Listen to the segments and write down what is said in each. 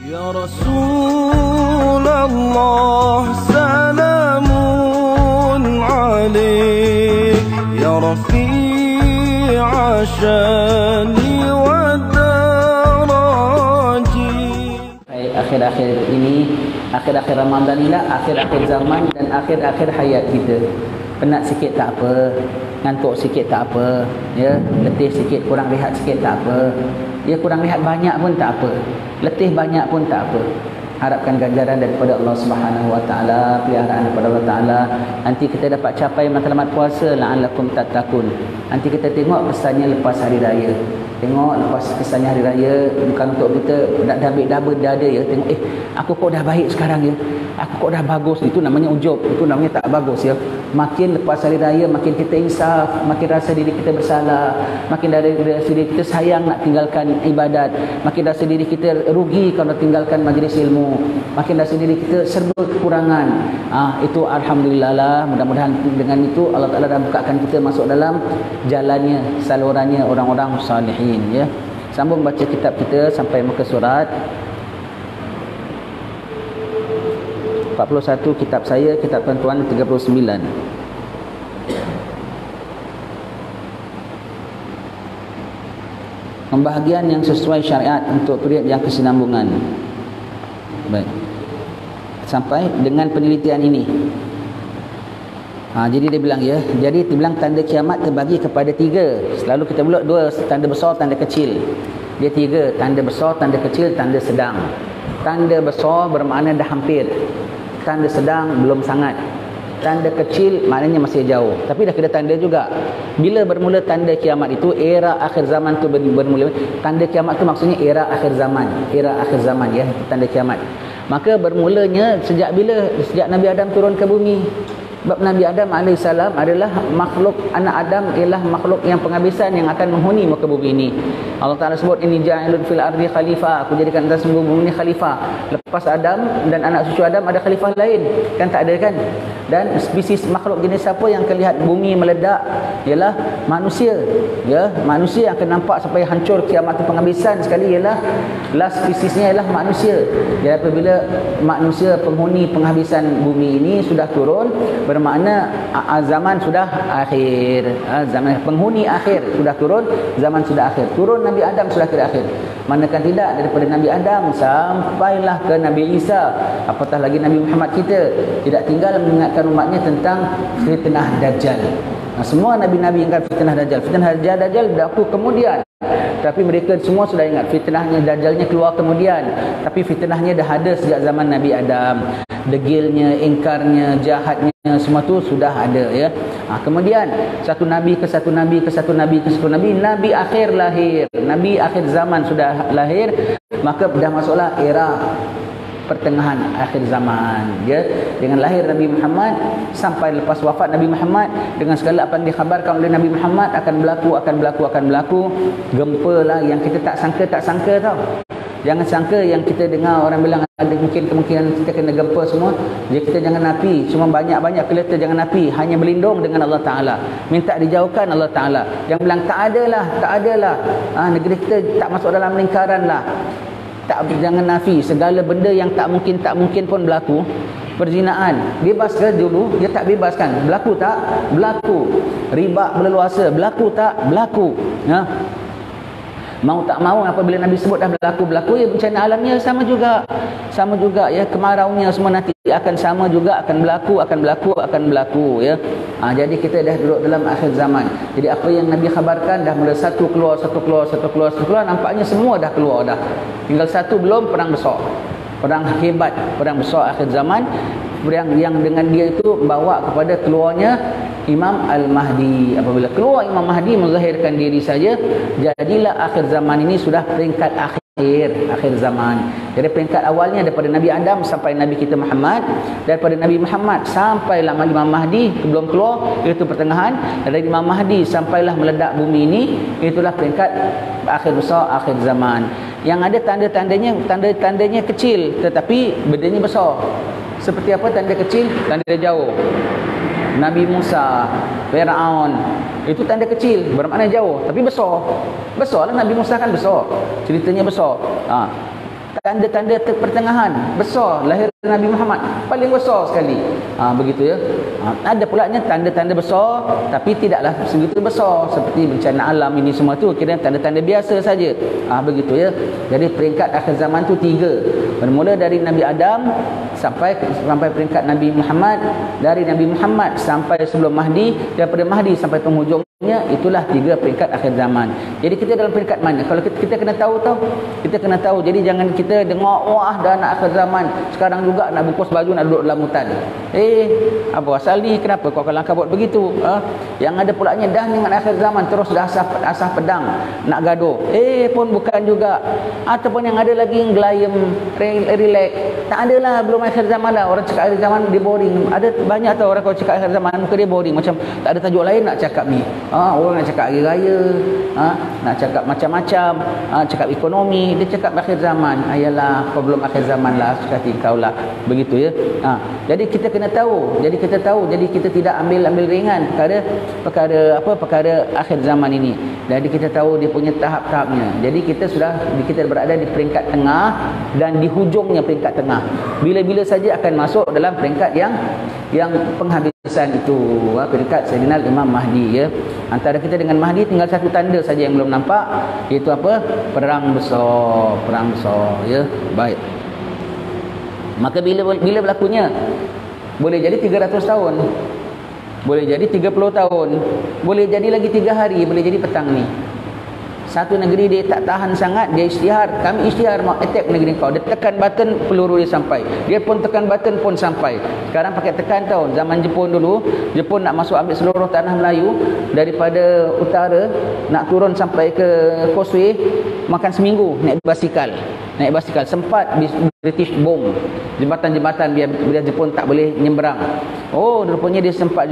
Ya Rasulullah salamun alaik ya Rafi'a syani wa daraji. Akhir-akhir ini, akhir-akhir Ramadan ini, akhir-akhir zaman dan akhir-akhir hayat kita. Penat sikit tak apa, ngantuk sikit tak apa, ya, letih sikit, kurang rehat sikit tak apa. Ya, kurang rehat banyak pun tak apa, letih banyak pun tak apa. Harapkan ganjaran daripada Allah Subhanahu Wa Taala, peliharaan daripada Allah Taala. Nanti kita dapat capai matlamat puasa, la'allakum tattaqun. Nanti kita tengok kesannya lepas hari raya. Tengok lepas kesannya hari raya, bukan untuk kita nak dabik-dabik dada ya. Tengok aku kok dah baik sekarang ya. Aku kok dah bagus. Itu namanya ujub. Itu namanya tak bagus ya. Makin lepas hari raya makin kita insaf, makin rasa diri kita bersalah, makin rasa diri kita sayang nak tinggalkan ibadat, makin rasa diri kita rugi kalau tinggalkan majlis ilmu, makin rasa diri kita serba kekurangan. Itu alhamdulillah lah. Mudah-mudahan dengan itu Allah Taala dah bukakan kita masuk dalam jalannya, salurannya orang-orang salihin ya. Sambung baca kitab kita sampai muka surat 41, kitab saya, kitab tuan-tuan 39. Pembahagian yang sesuai syariat untuk period yang kesinambungan. Baik. Sampai dengan penelitian ini. Jadi dia bilang ya, jadi dia bilang tanda kiamat terbagi kepada 3. Selalu kita buat 2, tanda besar, tanda kecil. Dia 3, tanda besar, tanda kecil, tanda sedang. Tanda besar bermakna dah hampir. Tanda sedang belum sangat. Tanda kecil maknanya masih jauh, tapi dah kena tanda juga. Bila bermula tanda kiamat itu, era akhir zaman tu bermula. Tanda kiamat tu maksudnya era akhir zaman. Era akhir zaman ya, tanda kiamat. Maka bermulanya sejak bila? Sejak Nabi Adam turun ke bumi. Sebab Nabi Adam AS adalah makhluk, anak Adam ialah makhluk yang penghabisan yang akan menghuni muka bumi ini. Allah Ta'ala sebut, ini ja'ilun fil ardi khalifah, aku jadikan atas muka bumi ini khalifah. Lepas Adam dan anak cucu Adam ada khalifah lain, kan tak ada kan? Dan spesies makhluk jenis apa yang akan lihat bumi meledak ialah manusia ya. Manusia yang akan nampak sampai hancur kiamat tu penghabisan sekali ialah last spesiesnya ialah manusia. Jadi apabila manusia penghuni penghabisan bumi ini sudah turun, bermakna zaman sudah akhir. Zaman penghuni akhir sudah turun, zaman sudah akhir. Turun Nabi Adam sudah akhir. Manakah tidak daripada Nabi Adam sampailah ke Nabi Isa, apatah lagi Nabi Muhammad kita, tidak tinggal mengingatkan umatnya tentang fitnah Dajjal. Semua Nabi-Nabi ingat fitnah Dajjal. Fitnah Dajjal berlaku kemudian, tapi mereka semua sudah ingat fitnahnya Dajjalnya keluar kemudian, tapi fitnahnya dah ada sejak zaman Nabi Adam. Degilnya, ingkarnya, jahatnya, semua tu sudah ada ya. Kemudian satu nabi ke satu nabi ke satu nabi ke satu nabi, nabi akhir lahir, nabi akhir zaman sudah lahir, maka dah masuklah era pertengahan akhir zaman ya. Dengan lahir Nabi Muhammad sampai lepas wafat Nabi Muhammad, dengan segala apa yang dikhabarkan oleh Nabi Muhammad akan berlaku gempa lah yang kita tak sangka tau. Jangan sangka yang kita dengar orang bilang ada mungkin kemungkinan kita kena gempa semua. Jadi kita jangan nafi, cuma banyak-banyak kelihatan jangan nafi, hanya berlindung dengan Allah Ta'ala, minta dijauhkan Allah Ta'ala. Yang bilang tak adalah negeri kita tak masuk dalam lingkaran lah. Jangan nafi, segala benda yang tak mungkin pun berlaku. Perzinaan bebas ke dulu? Dia tak bebas kan? Berlaku tak? Berlaku. Riba berleluasa berlaku tak? Berlaku. Mau tak mau apabila Nabi sebut dah berlaku ya, bencana alamnya sama juga ya, kemaraunya semua nanti akan sama juga, akan berlaku ya. Jadi kita dah duduk dalam akhir zaman. Jadi apa yang Nabi khabarkan dah mula satu keluar, nampaknya semua dah keluar dah. Tinggal satu belum, perang besar. Perang hebat, perang besar akhir zaman, yang dengan dia itu bawa kepada keluarnya Imam Al-Mahdi. Apabila keluar Imam Mahdi menzahirkan diri saja, jadilah akhir zaman ini sudah peringkat akhir zaman. Jadi peringkat awalnya daripada Nabi Adam sampai Nabi kita Muhammad, daripada Nabi Muhammad sampailah Imam Mahdi belum keluar, itu pertengahan. Dari Imam Mahdi sampailah meledak bumi ini, itulah peringkat akhir besar akhir zaman. Yang ada tanda-tandanya kecil tetapi bedanya besar. Seperti apa tanda kecil? Tanda jauh. Nabi Musa, Fir'aun, itu tanda kecil, bermakna jauh, tapi besar. Besarlah Nabi Musa kan besar, ceritanya besar. tanda-tanda pertengahan besar lahir Nabi Muhammad, paling besar sekali. Begitu ya. Ada pulanya tanda-tanda besar tapi tidaklah segitu besar seperti bencana alam ini semua tu, kira tanda-tanda biasa saja. Begitu ya. Jadi peringkat akhir zaman tu 3. Bermula dari Nabi Adam sampai peringkat Nabi Muhammad, dari Nabi Muhammad sampai sebelum Mahdi, daripada Mahdi sampai penghujungnya, itulah 3 peringkat akhir zaman. Jadi kita dalam peringkat mana? Kalau kita kena tahu kita kena tahu. Jadi jangan kita dengar wah dah nak akhir zaman, sekarang juga nak bungkus baju nak duduk dalam hutan. Apa asal ni? Kenapa kau langkah buat begitu? Yang ada pulanya dah dengan akhir zaman terus dah asah pedang nak gaduh. Pun bukan juga. Ataupun yang ada lagi gelayem relax. Tak adalah, belum akhir zaman dah. Orang cakap akhir zaman dia boring. Ada banyak tau orang kalau cakap akhir zaman muka dia boring, macam tak ada tajuk lain nak cakap ni. Orang nak cakap hari raya, nak cakap macam-macam, cakap ekonomi, dia cakap akhir zaman. Ayalah, kau belum akhir zaman lah, sekati kau lah. Begitu ya. Jadi kita kena tahu. Jadi kita tidak ambil ringan perkara akhir zaman ini. Jadi kita tahu dia punya tahap-tahapnya. Jadi kita berada di peringkat tengah dan di hujungnya peringkat tengah. Bila-bila saja akan masuk dalam peringkat yang penghabisan itu, peringkat Sayyidina Imam Mahdi ya. Antara kita dengan Mahdi tinggal satu tanda saja yang belum nampak, iaitu apa? Perang besar ya. Baik. Maka bila berlakunya? Boleh jadi 300 tahun. Boleh jadi 30 tahun. Boleh jadi lagi 3 hari, boleh jadi petang ni. Satu negeri dia tak tahan sangat, dia isytihar, kami isytihar mau attack negeri kau. Dia tekan button, peluru dia sampai. Dia pun tekan button pun sampai. Sekarang pakai tekan tau. Zaman Jepun dulu, Jepun nak masuk ambil seluruh tanah Melayu daripada utara, nak turun sampai ke Causeway, makan seminggu naik basikal. Sempat British bom jembatan-jembatan biar Jepun tak boleh nyeberang. Rupanya dia sempat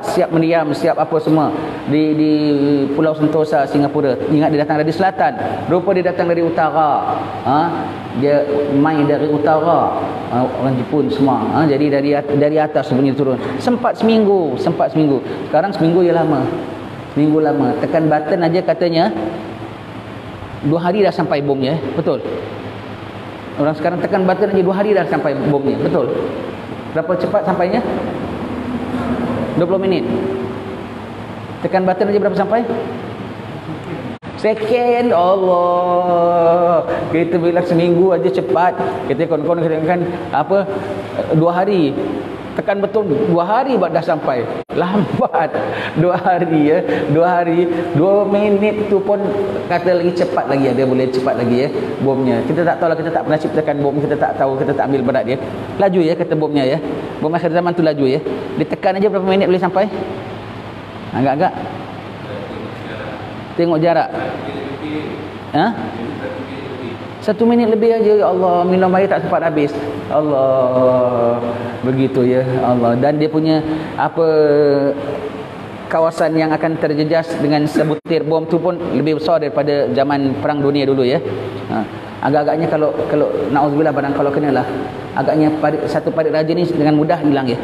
siap meriam, siap apa semua di Pulau Sentosa, Singapura. Ingat dia datang dari selatan, rupa dia datang dari utara. Dia main dari utara, orang Jepun semua. Jadi dari atas sebenarnya turun. Sempat seminggu. Sekarang seminggu dia lama. Tekan button aja katanya 2 hari dah sampai bomnya, betul? Orang sekarang tekan button aja 2 hari dah sampai bomnya, betul? Berapa cepat sampainya? 20 minit. Tekan button aja berapa sampai? Second. Allah. Kita bilang seminggu aja cepat. Kita kawan-kawan kan 2 hari. Tekan betul 2 hari dah sampai. Lambat 2 hari ya. 2 hari 2 minit tu pun kata lagi cepat lagi, ada boleh cepat lagi ya bomnya. Kita tak tahu lah, kita tak pernah ciptakan bom, kita tak tahu, kita tak ambil berat dia. Laju ya kata bomnya ya. Bom akhir zaman tu laju ya. Ditekan aja berapa minit boleh sampai? Agak-agak. Tengok jarak. 1 minit lebih aja. Ya Allah, minum air tak sempat habis. Allah, begitu ya Allah. Dan dia punya kawasan yang akan terjejas dengan sebutir bom tu pun lebih besar daripada zaman perang dunia dulu ya. Agak-agaknya kalau na'udzubillah, barang kalau kenalah, agaknya satu parit raja ni dengan mudah hilang ya.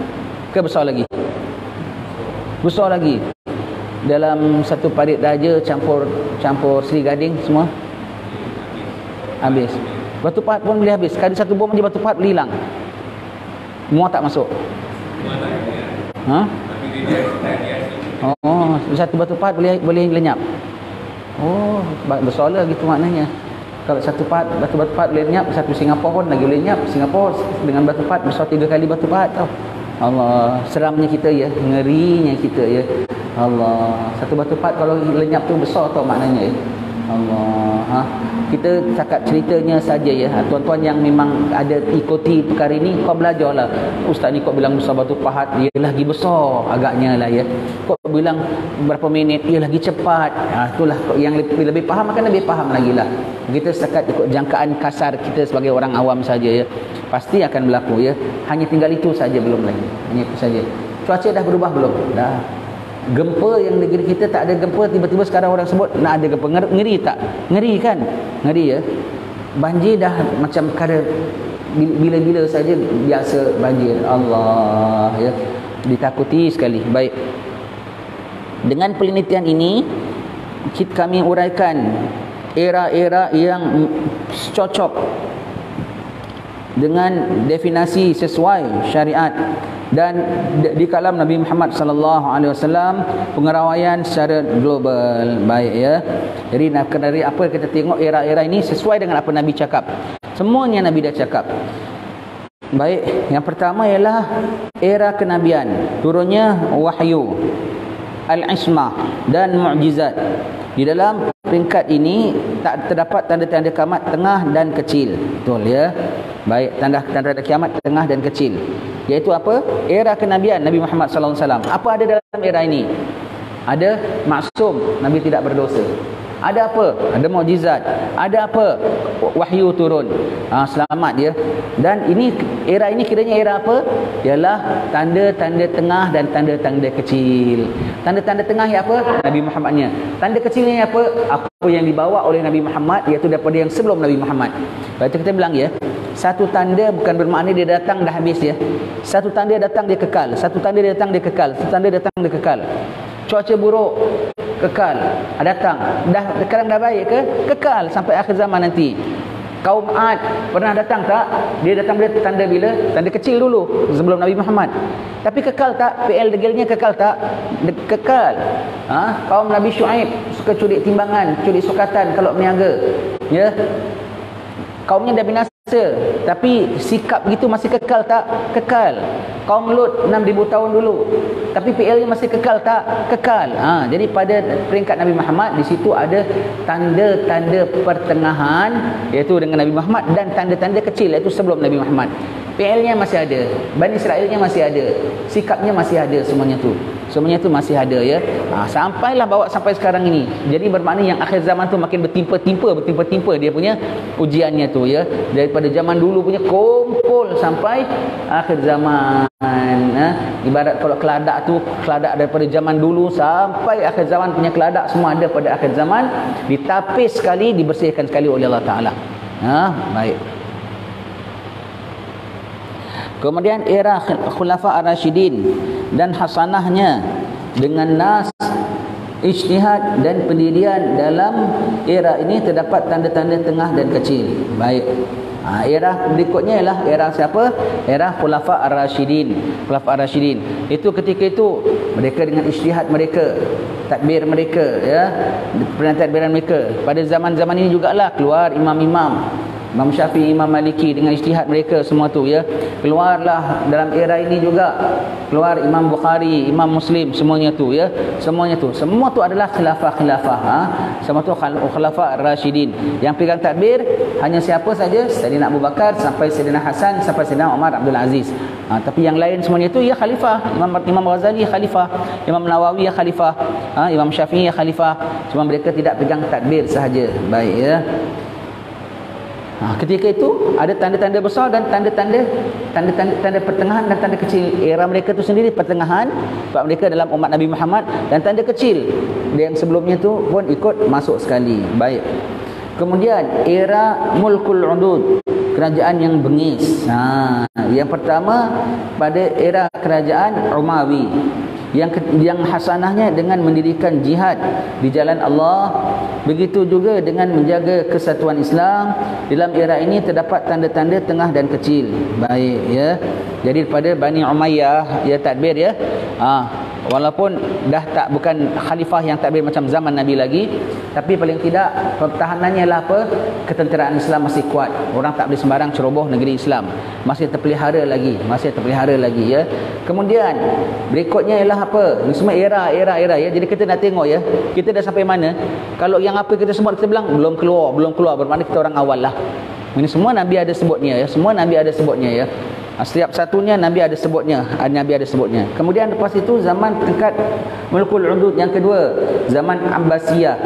Ke besar lagi? Besar lagi. Dalam satu parit raja campur Sri Gading semua habis. Batu pahat pun boleh habis. Sekali satu bom je batu pahat boleh hilang. Semua tak masuk. Satu batu pahat boleh lenyap. Bersoalan gitu maknanya. Kalau satu batu pahat boleh lenyap, satu Singapura pun lagi boleh lenyap. Singapura dengan batu pahat besar 3 kali batu pahat tau. Allah, seramnya kita ya, ngerinya kita ya. Allah, satu batu pahat kalau lenyap tu besar tau maknanya ya. Allah, kita cakap ceritanya saja ya. Tuan-tuan yang memang ada ikuti perkara ini, kau belajarlah. Ustaz ni kau bilang besar batu pahat, dia lagi besar agaknya lah ya. Kau bilang berapa minit, dia lagi cepat. Itulah yang lebih faham akan lebih faham lagi lah. Kita setakat ikut jangkaan kasar kita sebagai orang awam saja ya. Pasti akan berlaku ya. Hanya tinggal itu saja, belum lagi. Hanya itu saja. Cuaca dah berubah belum? Dah. Gempa yang negeri kita tak ada gempa, tiba-tiba sekarang orang sebut nak ada gempa. Ngeri tak? Ngeri kan? Ngeri ya. Banjir dah macam perkara bila-bila saja biasa banjir. Allah ya. Ditakuti sekali. Baik. Dengan penelitian ini kami uraikan era-era yang cocok dengan definisi sesuai syariat. Dan di kalam Nabi Muhammad sallallahu alaihi wasallam pengerawaian secara global. Baik ya. Jadi dari apa kita tengok era-era ini sesuai dengan apa Nabi cakap. Semuanya Nabi dah cakap. Baik, yang pertama ialah era kenabian, turunnya wahyu, al-ismah dan mukjizat. Di dalam peringkat ini tak terdapat tanda-tanda kiamat tengah dan kecil. Betul ya. Baik, tanda-tanda kiamat tengah dan kecil. Iaitu apa? Era kenabian Nabi Muhammad sallallahu alaihi wasallam. Apa ada dalam era ini? Ada maksum, Nabi tidak berdosa. Ada apa? Ada mukjizat. Ada apa? Wahyu turun. Selamat dia. Dan ini era ini kiranya era apa? Ialah tanda-tanda tengah dan tanda-tanda kecil. Tanda-tanda tengah yang apa? Nabi Muhammadnya. Tanda kecilnya apa? Apa yang dibawa oleh Nabi Muhammad, iaitu daripada yang sebelum Nabi Muhammad. Lepas itu kita bilang ya, satu tanda bukan bermakna dia datang dah habis ya. Satu tanda datang dia kekal. Satu tanda dia datang dia kekal. Satu tanda datang dia kekal. Cuaca buruk kekal, datang. Sekarang dah baik ke? Kekal sampai akhir zaman nanti. Kaum Ad pernah datang tak? Dia datang bila tanda bila? Tanda kecil dulu sebelum Nabi Muhammad. Tapi kekal tak? PL degelnya kekal tak? Kekal. Kaum Nabi Syuaib suka curi timbangan, curi sukatan kalau berniaga. Ya. Kaumnya dah binasa, tapi sikap gitu masih kekal tak? Kekal. Kaum Lut 6,000 tahun dulu, tapi PL-nya masih kekal tak? Kekal. Jadi pada peringkat Nabi Muhammad di situ ada tanda-tanda pertengahan, iaitu dengan Nabi Muhammad, dan tanda-tanda kecil, iaitu sebelum Nabi Muhammad. PL-nya masih ada, Bani Israelnya masih ada, sikapnya masih ada, semuanya tu masih ada ya. Sampailah bawa sampai sekarang ini. Jadi bermakna yang akhir zaman tu makin bertimpa-timpa dia punya ujiannya tu ya. Daripada zaman dulu punya kumpul sampai akhir zaman. Ibarat kalau keladak tu, keladak daripada zaman dulu sampai akhir zaman punya keladak semua ada pada akhir zaman, ditapis sekali, dibersihkan sekali oleh Allah Taala. Baik. Kemudian era Khulafa Ar-Rasyidin dan hasanahnya dengan nas, ijtihad dan pendirian. Dalam era ini terdapat tanda-tanda tengah dan kecil. Baik. Era berikutnya ialah era siapa? Era Khulafa Ar-Rasyidin. Khulafa Ar-Rasyidin. Itu ketika itu mereka dengan ijtihad mereka, takbir mereka ya, pentadbiran mereka. Pada zaman-zaman ini jugalah keluar imam-imam, Imam Syafi'i, Imam Maliki dengan ijtihad mereka semua tu ya. Keluarlah dalam era ini juga keluar Imam Bukhari, Imam Muslim, semuanya tu ya. Semuanya tu. Semua tu adalah khilafah-khilafah. Semua tu khulafah Ar-Rasyidin. Yang pegang takbir hanya siapa saja? Sayyidina Abu Bakar sampai Sayyidina Hasan sampai Sayyidina Umar Abdul Aziz. Tapi yang lain semuanya tu ya khalifah. Imam Ghazali khalifah, Imam Nawawi ya khalifah, Imam Syafi'i ya khalifah. Cuma mereka tidak pegang takbir sahaja. Baik ya. Ketika itu ada tanda-tanda besar dan tanda-tanda pertengahan dan tanda kecil. Era mereka tu sendiri pertengahan sebab mereka dalam umat Nabi Muhammad, dan tanda kecil dia yang sebelumnya tu pun ikut masuk sekali. Baik. Kemudian era Mulkul Udud, kerajaan yang bengis. Yang pertama pada era kerajaan Umawi. Yang hasanahnya dengan mendirikan jihad di jalan Allah, begitu juga dengan menjaga kesatuan Islam. Dalam era ini terdapat tanda-tanda tengah dan kecil. Baik ya. Jadi pada Bani Umayyah ya takbir ya. Walaupun dah tak bukan khalifah yang takbir macam zaman Nabi lagi, tapi paling tidak pertahanannya lah apa? Ketenteraan Islam masih kuat. Orang tak boleh sembarang ceroboh negeri Islam. Masih terpelihara lagi ya. Kemudian berikutnya ialah apa? Ini semua era ya. Jadi kita nak tengok ya, kita dah sampai mana. Kalau yang apa kita sebut, kita bilang belum keluar, bermakna kita orang awal lah. Ini semua Nabi ada sebutnya ya. Ya. Setiap satunya Nabi ada sebutnya. Kemudian lepas itu zaman tingkat Mulkul Udud yang kedua, zaman Abbasiyah,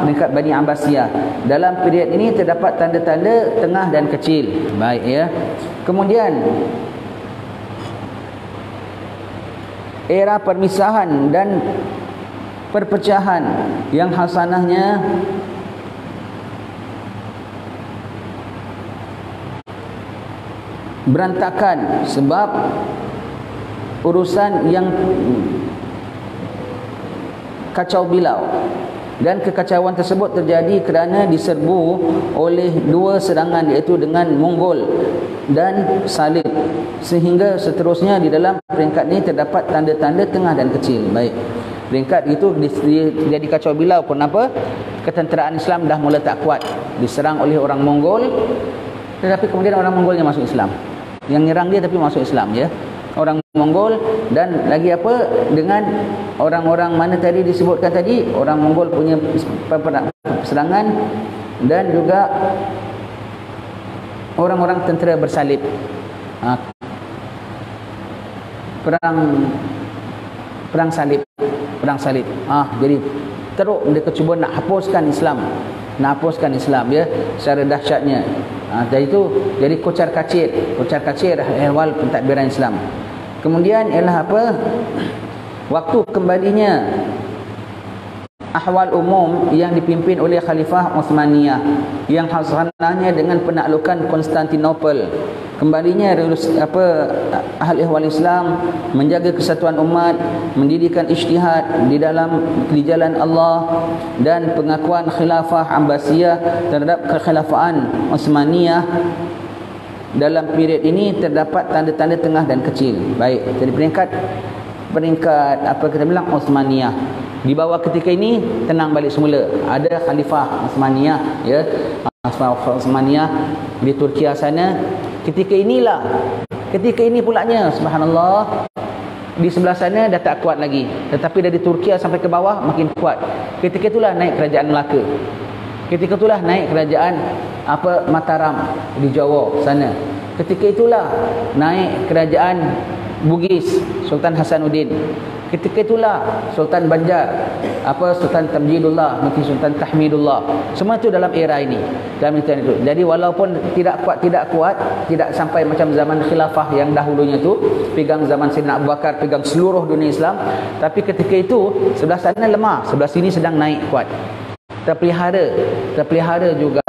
tingkat Bani Abbasiyah. Dalam period ini terdapat tanda-tanda tengah dan kecil. Baik ya. Kemudian era permisahan dan perpecahan yang hasanahnya berantakan sebab urusan yang kacau bilau, dan kekacauan tersebut terjadi kerana diserbu oleh dua serangan, iaitu dengan Mongol dan salib, sehingga seterusnya di dalam peringkat ini terdapat tanda-tanda tengah dan kecil. Baik, peringkat itu jadi kacau bilau. Kenapa? Ketenteraan Islam dah mula tak kuat, diserang oleh orang Mongol, tetapi kemudian orang Mongolnya masuk Islam, yang nyerang dia tapi masuk Islam, ya, orang Mongol. Dan lagi apa, dengan orang-orang mana tadi disebutkan tadi, orang Mongol punya serangan, dan juga orang-orang tentera bersalib, perang salib. Jadi teruk mereka cuba nak hapuskan Islam, ya, secara dahsyatnya. Jadi kocar kacir ehwal pentadbiran Islam. Kemudian ialah apa, waktu kembalinya ahwal umum yang dipimpin oleh Khalifah Uthmaniyah, yang hasilnya dengan penaklukan Konstantinopel. Kembalinya ahli ihwal Islam menjaga kesatuan umat, mendirikan ijtihad di jalan Allah, dan pengakuan khilafah Abbasiyah terhadap kekhilafaan Uthmaniyah. Dalam period ini terdapat tanda-tanda tengah dan kecil. Baik, jadi peringkat apa kita bilang Uthmaniyah. Di bawah ketika ini tenang balik semula. Ada Khalifah Uthmaniyah, ya, Khalifah Uthmaniyah di Turki sana. Ketika ini pulanya, subhanallah, di sebelah sana dah tak kuat lagi, tetapi dari Turki sampai ke bawah makin kuat. Ketika itulah naik kerajaan Melaka. Ketika itulah naik kerajaan Mataram di Jawa sana. Ketika itulah naik kerajaan Bugis, Sultan Hasanuddin. Ketika itulah Sultan Banjar, Sultan Tamjidullah, mungkin Sultan Tahmidullah. Semua itu dalam era ini, dalam era itu. Jadi walaupun tidak kuat, tidak sampai macam zaman khilafah yang dahulunya tu, pegang zaman Sayyidina Abu Bakar, pegang seluruh dunia Islam. Tapi ketika itu sebelah sana lemah, sebelah sini sedang naik kuat. Terpelihara juga.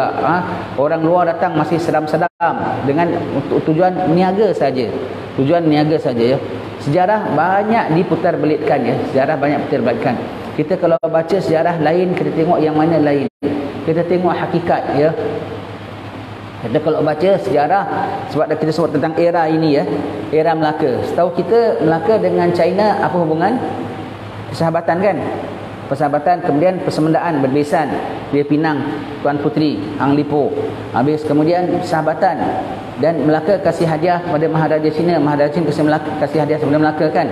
Orang luar datang masih sedam-sedam dengan tujuan meniaga saja. Ya. Sejarah banyak diputar belitkan, ya. Kita kalau baca sejarah lain, kita tengok yang mana lain. Kita tengok hakikat, ya. Kita kalau baca sejarah, sebab kita sebut tentang era ini, ya, era Melaka. Setahu kita Melaka dengan China apa hubungan? Persahabatan, kan? Persahabatan, kemudian persemendaan, berbesan. Dia Pinang, Tuan Putri, Hang Lipo. Habis kemudian persahabatan. Dan Melaka kasih hadiah kepada Maharaja Cina. Maharaja Cina kasih hadiah kepada Melaka, kan?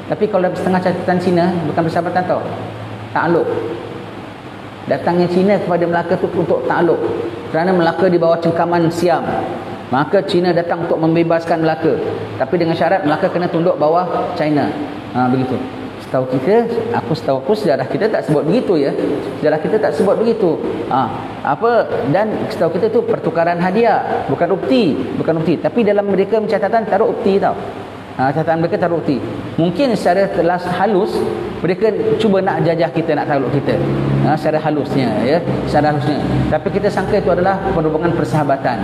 Tapi kalau dalam setengah catatan Cina, bukan persahabatan tau, takluk. Datangnya Cina kepada Melaka tu untuk takluk, kerana Melaka di bawah cengkaman Siam. Maka Cina datang untuk membebaskan Melaka, tapi dengan syarat Melaka kena tunduk bawah China. Begitu. Setahu aku sejarah kita tak sebut begitu, ya. Sejarah kita tak sebut begitu. Dan setahu kita tu pertukaran hadiah, bukan ukti. Tapi dalam mereka catatan taruh ukti tau. Catatan mereka taruh ukti. Mungkin secara halus mereka cuba nak jajah kita, nak takluk kita. Secara halusnya, ya. Tapi kita sangka itu adalah perhubungan persahabatan.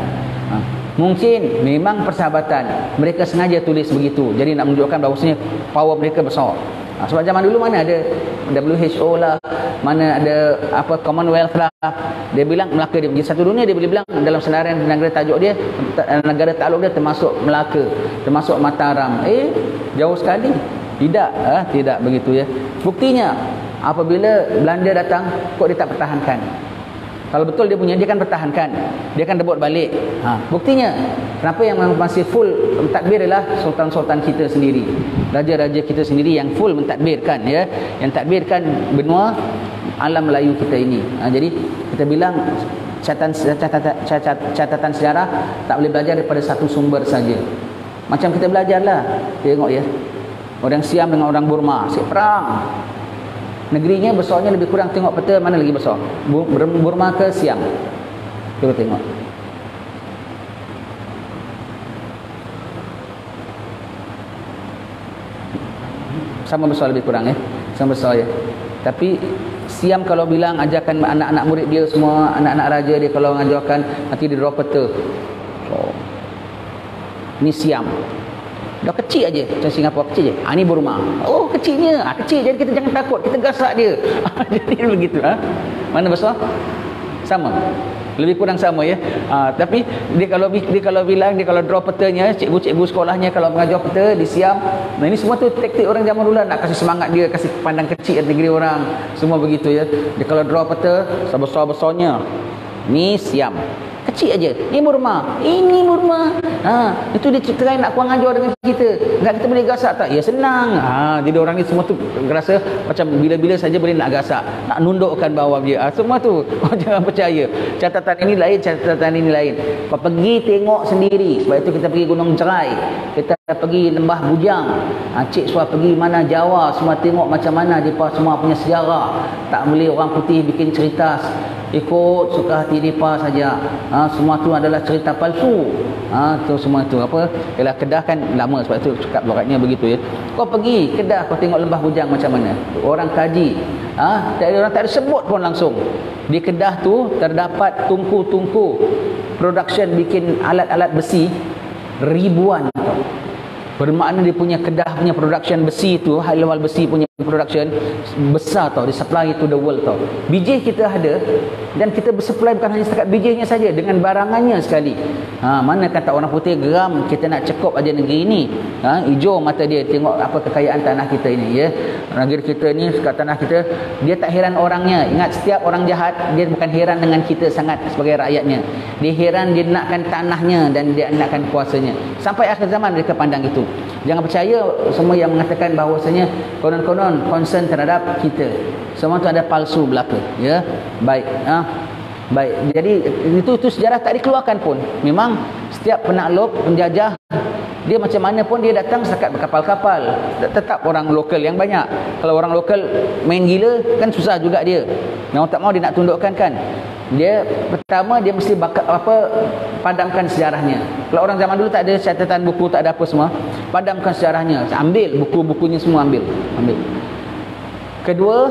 Mungkin memang persahabatan. Mereka sengaja tulis begitu. Jadi nak menunjukkan bahawasanya power mereka besar. Sebab zaman dulu mana ada WHO lah, mana ada Commonwealth lah. Dia bilang Melaka dia satu dunia, dia boleh bilang dalam senarai negara tajuk dia, negara takluk dia termasuk Melaka, termasuk Mataram. Jauh sekali. Tidak begitu, ya. Buktinya apabila Belanda datang, kok dia tak pertahankan? Kalau betul dia punya, dia kan pertahankan, dia kan rebut balik. Buktinya kenapa yang masih full mentadbir ialah sultan-sultan kita sendiri, raja-raja kita sendiri yang full mentadbirkan, ya, yang tadbirkan benua alam Melayu kita ini. Jadi kita bilang catatan sejarah tak boleh belajar daripada satu sumber saja. Macam kita belajarlah, tengok, ya, orang Siam dengan orang Burma asyik perang. Negerinya besarnya lebih kurang, tengok peta mana lagi besar, Burma ke Siam. Cuba tengok. Sama besar lebih kurang, ya. Sama besar, ya. Tapi Siam kalau bilang ajarkan anak-anak murid dia semua, anak-anak raja dia kalau mengajarkan, nanti dia draw peta. Ini Siam. Dah kecil aja, macam Singapura kecil je. Ini Burma. Kecilnya. Kecil, jadi kita jangan takut, kita gasak dia. Jadi begitu. Mana besar? Sama. Lebih kurang sama ya. Tapi dia kalau bilang, dia kalau draw petanya, cikgu-cikgu sekolahnya kalau mengajar peta di Siam, nah ini semua tu taktik orang zaman dulu nak kasih semangat dia, kasih pandang kecil negeri orang, semua begitu ya. Dia kalau draw peta sebesar-besarnya, ni Siam, kecil aja, ini Burma, ini Burma. Itu dia try nak kuang ajar dengan kita. Enggak, kita boleh gasak tak? Ya senang. Jadi orang ni semua tu rasa macam bila-bila saja boleh nak gasak, nak nundukkan bawah dia. Semua tu jangan percaya. Catatan ini lain, catatan ini lain. Kau pergi tengok sendiri. Sebab itu kita pergi Gunung Cerai, kita pergi Lembah Bujang, Cik Suah pergi mana Jawa, semua tengok macam mana mereka semua punya sejarah. Tak boleh orang putih bikin cerita ikut suka hati mereka saja. Semua tu adalah cerita palsu. Tu semua tu apa? Ialah Kedah kan lama, sebab tu cakap loratnya begitu ya. Kau pergi Kedah, kau tengok Lembah Bujang macam mana. Orang kaji. Orang tak ada sebut pun langsung. Di Kedah tu terdapat tungku-tungku production bikin alat-alat besi ribuan. Bermakna dia punya Kedah punya production besi tu, high level besi punya production besar tau, dia supply to the world tau. Biji kita ada dan kita bersupply bukan hanya setakat bijinya saja, dengan barangannya sekali. Mana kata orang putih geram kita nak cekup aja negeri ini. Hijau mata dia tengok apa kekayaan tanah kita ini ya. Negeri kita ni, tanah kita, dia tak heran orangnya. Ingat, setiap orang jahat dia bukan heran dengan kita sangat sebagai rakyatnya. Dia heran, dia nakkan tanahnya dan dia nakkan kuasanya. Sampai akhir zaman mereka pandang itu. Jangan percaya semua yang mengatakan bahawasanya konon-konon concern terhadap kita. Semua tu ada palsu belaka ya. Baik. Baik. Jadi itu sejarah tak dikeluarkan pun. Memang setiap penakluk, penjajah, dia macam mana pun dia datang setakat berkapal-kapal. Tetap orang lokal yang banyak. Kalau orang lokal main gila kan susah juga dia. Mau tak mau dia nak tundukkan kan. Dia pertama dia mesti padamkan sejarahnya. Kalau orang zaman dulu tak ada catatan buku, tak ada apa semua, padamkan sejarahnya. Ambil buku-bukunya semua, ambil. Kedua,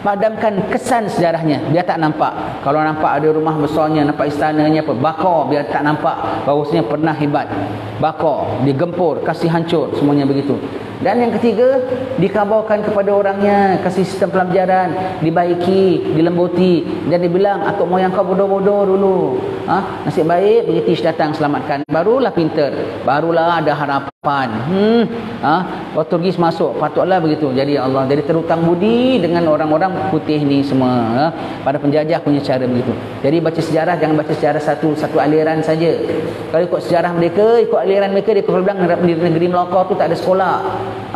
padamkan kesan sejarahnya. Dia tak nampak. Kalau nampak ada rumah besarnya, nampak istananya apa, bakar biar tak nampak bahawasanya pernah hebat. Bakar, digempur, kasih hancur, semuanya begitu. Dan yang ketiga, dikabarkan kepada orangnya, kasih sistem pelajaran, dibaiki, dilembuti, dan dibilang atuk moyang kau bodoh-bodoh dulu. Nasib baik British datang selamatkan, barulah pintar, barulah ada harapan. Portugis masuk, patutlah begitu. Jadi Allah jadi terutang budi dengan orang-orang putih ni semua. Pada penjajah punya cara begitu. Jadi baca sejarah jangan baca sejarah satu aliran saja. Kalau ikut sejarah mereka, ikut aliran mereka, dia bilang di negeri Melaka tu tak ada sekolah.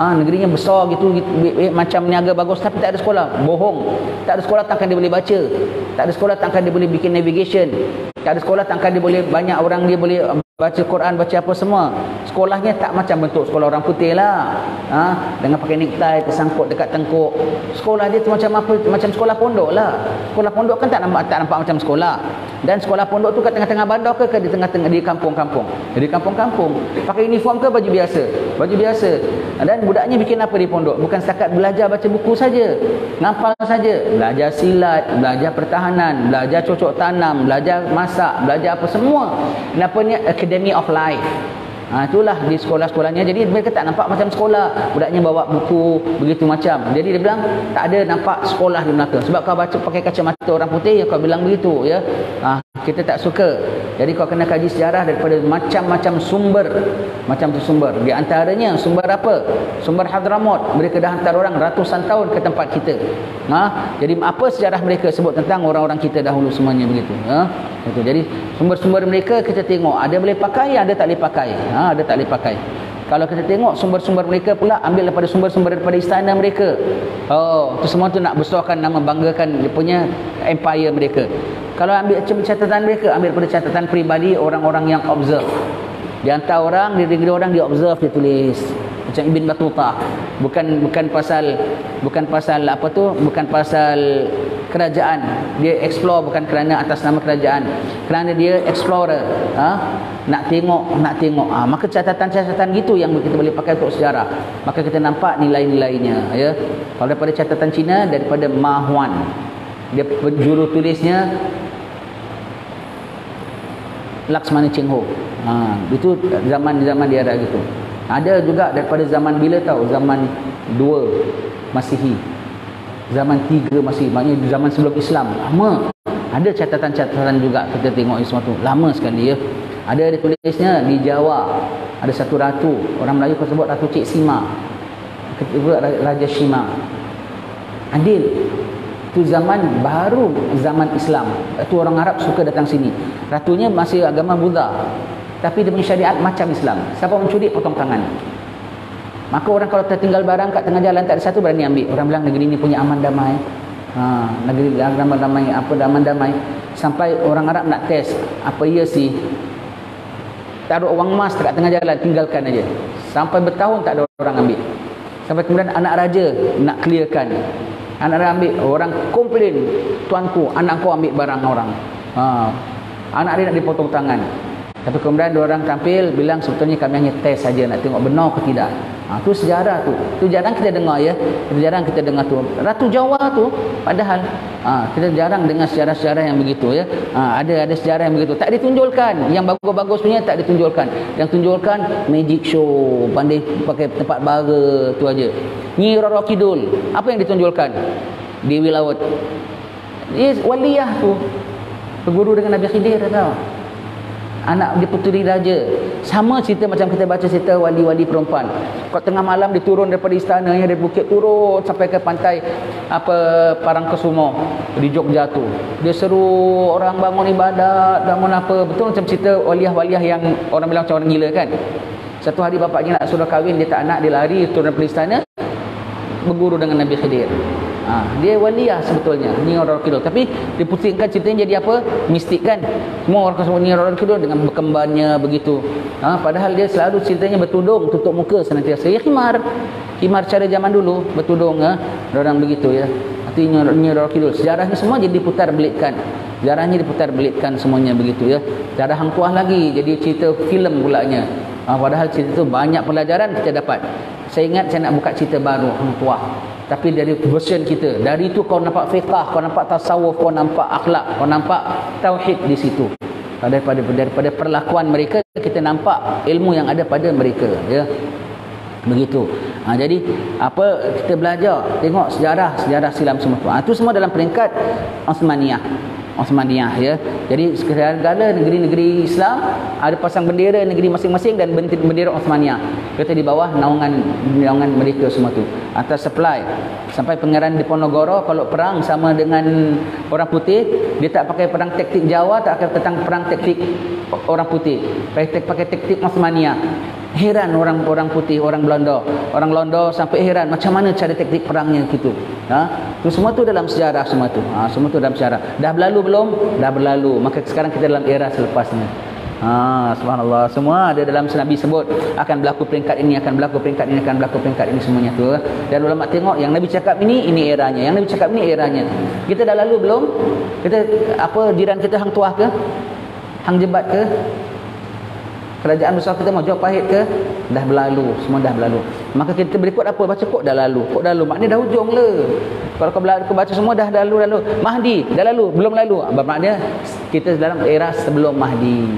Negerinya besar gitu, macam niaga bagus tapi tak ada sekolah. Bohong. Tak ada sekolah takkan dia boleh baca. Tak ada sekolah takkan dia boleh bikin navigation. Tak ada sekolah takkan dia boleh, banyak orang dia boleh baca Quran, baca apa semua. Sekolahnya tak macam bentuk sekolah orang putih lah. Dengan pakai necktie tersangkut dekat tengkuk. Sekolah dia tu macam apa? Macam sekolah pondok lah. Sekolah pondok kan tak nampak macam sekolah. Dan sekolah pondok tu kat tengah-tengah bandar ke di tengah-tengah di kampung-kampung? Di kampung-kampung. Pakai uniform ke baju biasa? Baju biasa. Dan budaknya bikin apa di pondok? Bukan setakat belajar baca buku saja, ngapal saja. Belajar silat, belajar pertahanan, belajar cocok tanam, belajar masak, belajar apa semua. Kenapa ni Academy of Life? Itulah di sekolah-sekolahnya. Jadi mereka tak nampak macam sekolah. Budaknya bawa buku begitu macam. Jadi dia bilang tak ada nampak sekolah di Melaka. Sebab kau baca pakai kacamata orang putih, kau bilang begitu ya. Kita tak suka. Jadi kau kena kaji sejarah daripada macam-macam sumber. Macam tu sumber. Di antaranya sumber apa? Sumber Hadramaut. Mereka dah hantar orang ratusan tahun ke tempat kita. Jadi apa sejarah mereka sebut tentang orang-orang kita dahulu semuanya begitu. Itu. Jadi sumber-sumber mereka kita tengok, ada boleh pakai, ada tak boleh pakai. Ada tak boleh pakai. Kalau kita tengok sumber-sumber mereka pula, ambil daripada sumber-sumber daripada istana mereka. Itu semua tu nak besarkan nama, banggakan dia punya empire mereka. Kalau ambil catatan mereka, ambil daripada catatan peribadi orang-orang yang observe. Dia hantar orang, dia orang dia observe, dia tulis. Macam Ibn Battuta. Bukan pasal apa tu, bukan pasal kerajaan. Dia explore bukan kerana atas nama kerajaan, kerana dia explorer. Nak tengok. Maka catatan-catatan gitu yang kita boleh pakai untuk sejarah. Maka kita nampak nilai-nilainya ya. Kalau daripada catatan Cina, daripada Ma Huan. Dia juru tulisnya Laksmana Cheng Ho. Itu zaman dia ada gitu. Ada juga daripada zaman bila tahu? Zaman 2 Masihi. Zaman 3 Masihi. Maknanya zaman sebelum Islam. Lama. Ada catatan-catatan juga kita tengok ini semua tu. Lama sekali ya. Ada tulisnya di Jawa. Ada satu ratu. Orang Melayu kau sebut Ratu Cik Sima. Kedua Raja Shima. Adil. Itu zaman baru zaman Islam. Itu orang Arab suka datang sini. Ratunya masih agama Buddha. Tapi dia punya syariat macam Islam. Siapa mencuri potong tangan. Maka orang kalau tertinggal barang kat tengah jalan tak ada satu berani ambil. Orang bilang negeri ini punya aman damai. Negeri aman damai, apa aman damai. Sampai orang Arab nak test, apa ia sih? Taruh wang emas dekat tengah jalan, tinggalkan aja. Sampai bertahun tak ada orang ambil. Sampai kemudian anak raja nak clearkan. Anak raja ambil, orang komplain, tuanku, anak kau ambil barang orang. Anak dia nak dipotong tangan. Tapi kemudian orang tampil bilang sebetulnya kami hanya test saja nak tengok benar ke tidak. Tu sejarah tu. Tu jarang kita dengar ya. Itu jarang kita dengar tu. Ratu Jawa tu padahal kita jarang dengar sejarah-sejarah yang begitu ya. Ada sejarah yang begitu. Tak ditunjukkan. Yang bagus-bagus punya tak ditunjukkan. Yang tunjukkan magic show, pandai pakai tempat bara tu aja. Nyi Roro Kidul, apa yang ditunjukkan? Dewi Laut. Dia waliyah tu. Berguru dengan Nabi Khidir tau. Anak dia puteri raja. Sama cerita macam kita baca cerita wali-wali perempuan. Kalau tengah malam dia turun daripada istananya, dari bukit turun sampai ke pantai Parangkusumo di Jogja tu. Dia seru orang bangun ibadat, bangun apa. Betul macam cerita waliah-waliah yang orang bilang macam orang gila kan. Satu hari bapaknya nak suruh kahwin, dia tak nak, dia lari turun daripada istana berguru dengan Nabi Khidir. Dia waliah sebetulnya Nyi Roro Kidul, tapi dipusingkan ceritanya jadi apa? Mistik kan. Semua orang sebut Nyi Roro Kidul dengan berkembarnya begitu. Padahal dia selalu ceritanya bertudung, tutup muka senantiasa. Ya khimar cara zaman dulu bertudung orang begitu ya. Artinya Nyi Roro Kidul, sejarahnya semua jadi diputar belitkan. Sejarahnya diputar belitkan semuanya begitu ya. Sejarah Hang Tuah lagi jadi cerita filem pulanya. Padahal cerita itu banyak pelajaran kita dapat. Saya ingat saya nak buka cerita baru Hang Tuah. Tapi dari version kita, dari itu kau nampak fiqah, kau nampak tasawuf, kau nampak akhlak, kau nampak tauhid di situ. Daripada perlakuan mereka kita nampak ilmu yang ada pada mereka ya. Begitu. Jadi apa kita belajar, tengok sejarah silam semua. Itu semua dalam peringkat Osmaniyah ya. Jadi segala negeri-negeri Islam ada pasang bendera negeri masing-masing dan bendera Osmaniyah. Kita di bawah naungan mereka semua tu. Atas supply sampai Pangeran Diponegoro kalau perang sama dengan orang putih, dia tak pakai perang taktik Jawa, tak akan perang taktik orang putih. Pakai taktik Osmaniyah. Heran orang putih, orang Belanda sampai heran macam mana cara taktik perangnya gitu. Itu semua tu dalam sejarah semua tu. Semua tu dalam sejarah. Dah berlalu belum? Dah berlalu. Maka sekarang kita dalam era selepasnya. Subhanallah, semua ada dalam Nabi sebut akan berlaku peringkat ini, akan berlaku peringkat ini, akan berlaku peringkat ini semuanya tu. Dan ulama tengok yang Nabi cakap ini eranya, yang Nabi cakap ini eranya. Kita dah lalu belum? Kita jiran kita Hang Tuah ke? Hang Jebat ke? Kerajaan besar kita Majapahit ke? Dah berlalu, semua dah berlalu. Maka kita berikut apa? Baca kok dah lalu. Maknanya dah hujung le. Kalau kau baca semua dah lalu. Mahdi dah lalu, belum lalu. Maknanya kita dalam era sebelum Mahdi.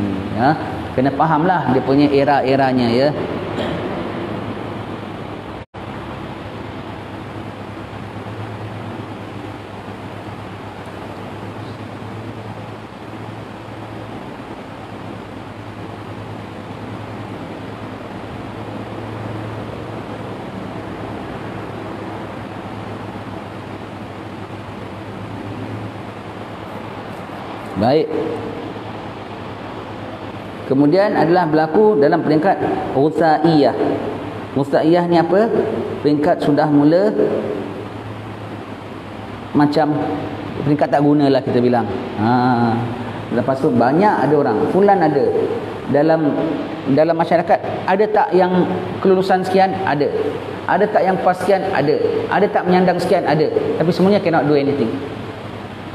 Kena fahamlah dia punya era-eranya ya. Baik. Kemudian adalah berlaku dalam peringkat Uthaiyah. Uthaiyah ni apa? Peringkat sudah mula macam peringkat tak guna lah kita bilang. Lepas tu banyak ada orang, fulan ada. Dalam masyarakat ada tak yang kelulusan sekian? Ada. Ada tak yang pas sekian? Ada. Ada tak menyandang sekian? Ada. Tapi semuanya cannot do anything.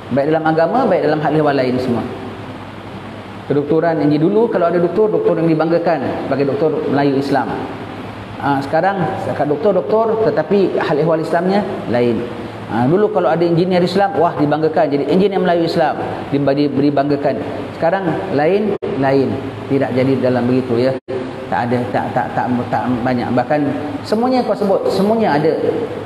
Baik dalam agama, baik dalam hal ehwal lain semua. Kedoktoran yang dulu kalau ada doktor yang dibanggakan sebagai doktor Melayu Islam. Sekarang doktor tetapi hal ehwal Islamnya lain. Dulu kalau ada engineer Islam, wah dibanggakan jadi engineer Melayu Islam, dibanggakan. Sekarang lain, tidak jadi dalam begitu ya. Tak ada, tak banyak. Bahkan semuanya kau sebut, semuanya ada.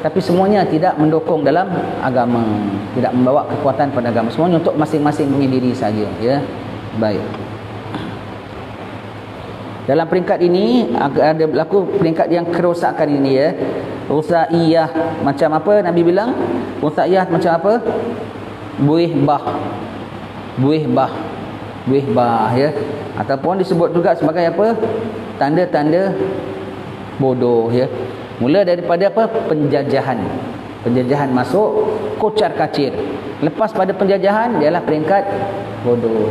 Tapi semuanya tidak mendukung dalam agama, tidak membawa kekuatan pada agama. Semuanya untuk masing-masing punya diri saja, ya. Baik. Dalam peringkat ini ada berlaku peringkat yang kerosakan ini, ya. Rusaiyah macam apa Nabi bilang? Rusaiyah macam apa? Buih bah, ya. Ataupun disebut juga sebagai apa? Tanda-tanda bodoh, ya. Mula daripada apa? Penjajahan masuk, kocar kacir. Lepas pada penjajahan ialah peringkat bodoh.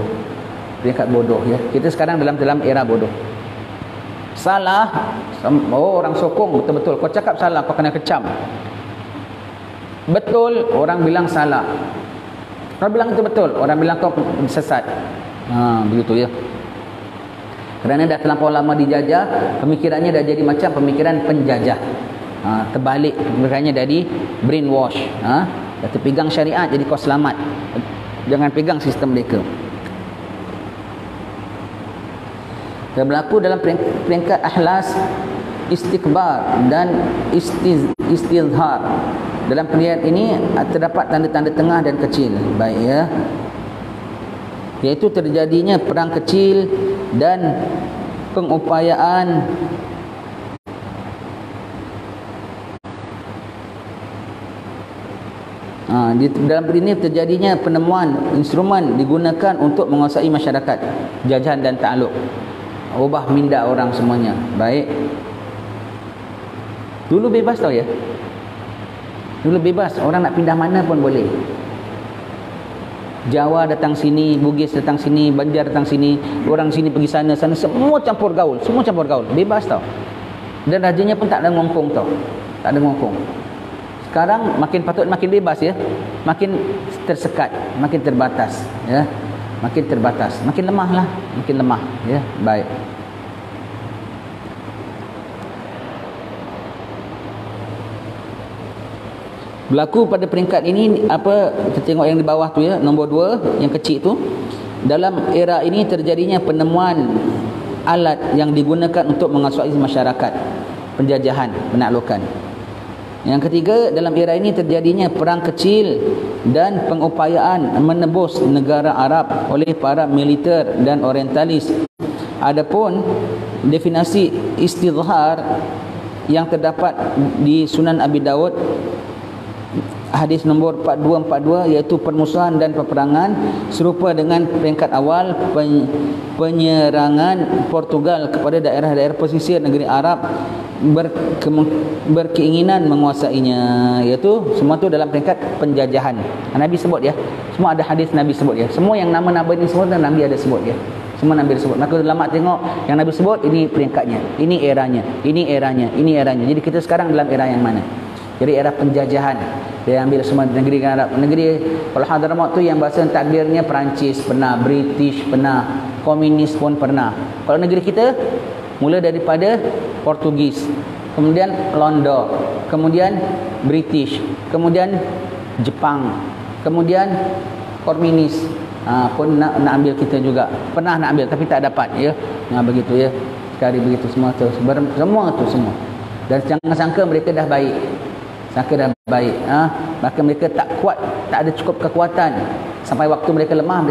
Peringkat bodoh, ya. Kita sekarang dalam era bodoh. Salah, orang sokong betul-betul. Kau cakap salah, kau kena kecam. Betul, orang bilang salah. Kau bilang itu betul, orang bilang kau sesat. Begitu, ya. Kerana dah terlampau lama dijajah, pemikirannya dah jadi macam pemikiran penjajah. Terbalik, pemikirannya jadi brainwash. Dah terpegang syariat, jadi kau selamat. Jangan pegang sistem mereka. Dan berlaku dalam peringkat ahlas, istikbar dan istizhar. Dalam peringkat ini terdapat tanda-tanda tengah dan kecil. Baik, ya. Iaitu terjadinya perang kecil dan pengupayaan dalam ini terjadinya penemuan instrumen digunakan untuk menguasai masyarakat, jajahan dan takluk, ubah minda orang semuanya. Baik. Dulu bebas tau, ya. Dulu bebas, orang nak pindah mana pun boleh. Jawa datang sini, Bugis datang sini, Banjar datang sini, orang sini pergi sana, semua campur gaul, bebas tau. Dan rajanya pun tak ada ngongkong tau. Tak ada ngongkong. Sekarang makin bebas, ya. Makin tersekat, makin terbatas, ya. Makin lemah, ya. Baik. Berlaku pada peringkat ini apa, kita tengok yang di bawah tu, ya, nombor 2 yang kecil tu. Dalam era ini terjadinya penemuan alat yang digunakan untuk menguasai masyarakat, penjajahan, penaklukan. Yang ketiga, dalam era ini terjadinya perang kecil dan pengupayaan menebus negara Arab oleh para militer dan orientalis. Adapun definisi istizhar yang terdapat di Sunan Abi Dawud hadis nombor 4242, iaitu permusuhan dan peperangan serupa dengan peringkat awal penyerangan Portugal kepada daerah-daerah pesisir negeri Arab berkeinginan menguasainya, iaitu semua tu dalam peringkat penjajahan. Nabi sebut, ya. Semua ada hadis Nabi sebut, ya. Semua yang nama-nama ini semua Nabi ada sebut, ya. Semua Nabi sebut. Maka ulama tengok yang Nabi sebut, ini peringkatnya, ini eranya. Jadi kita sekarang dalam era yang mana? Jadi era penjajahan. Dia ambil semua negeri Arab. Negeri kalau Hadramaut tu yang bahasa takbirnya Perancis pernah, British pernah, komunis pun pernah. Kalau negeri kita mula daripada Portugis, kemudian Londo, kemudian British, kemudian Jepang, kemudian komunis. Pun nak ambil kita juga. Pernah nak ambil tapi tak dapat, ya. Begitu, ya. Sekali begitu semua tu. Semua tu semua. Dan jangan sangka mereka dah baik. Maka mereka tak kuat, tak ada cukup kekuatan. Sampai waktu mereka lemah.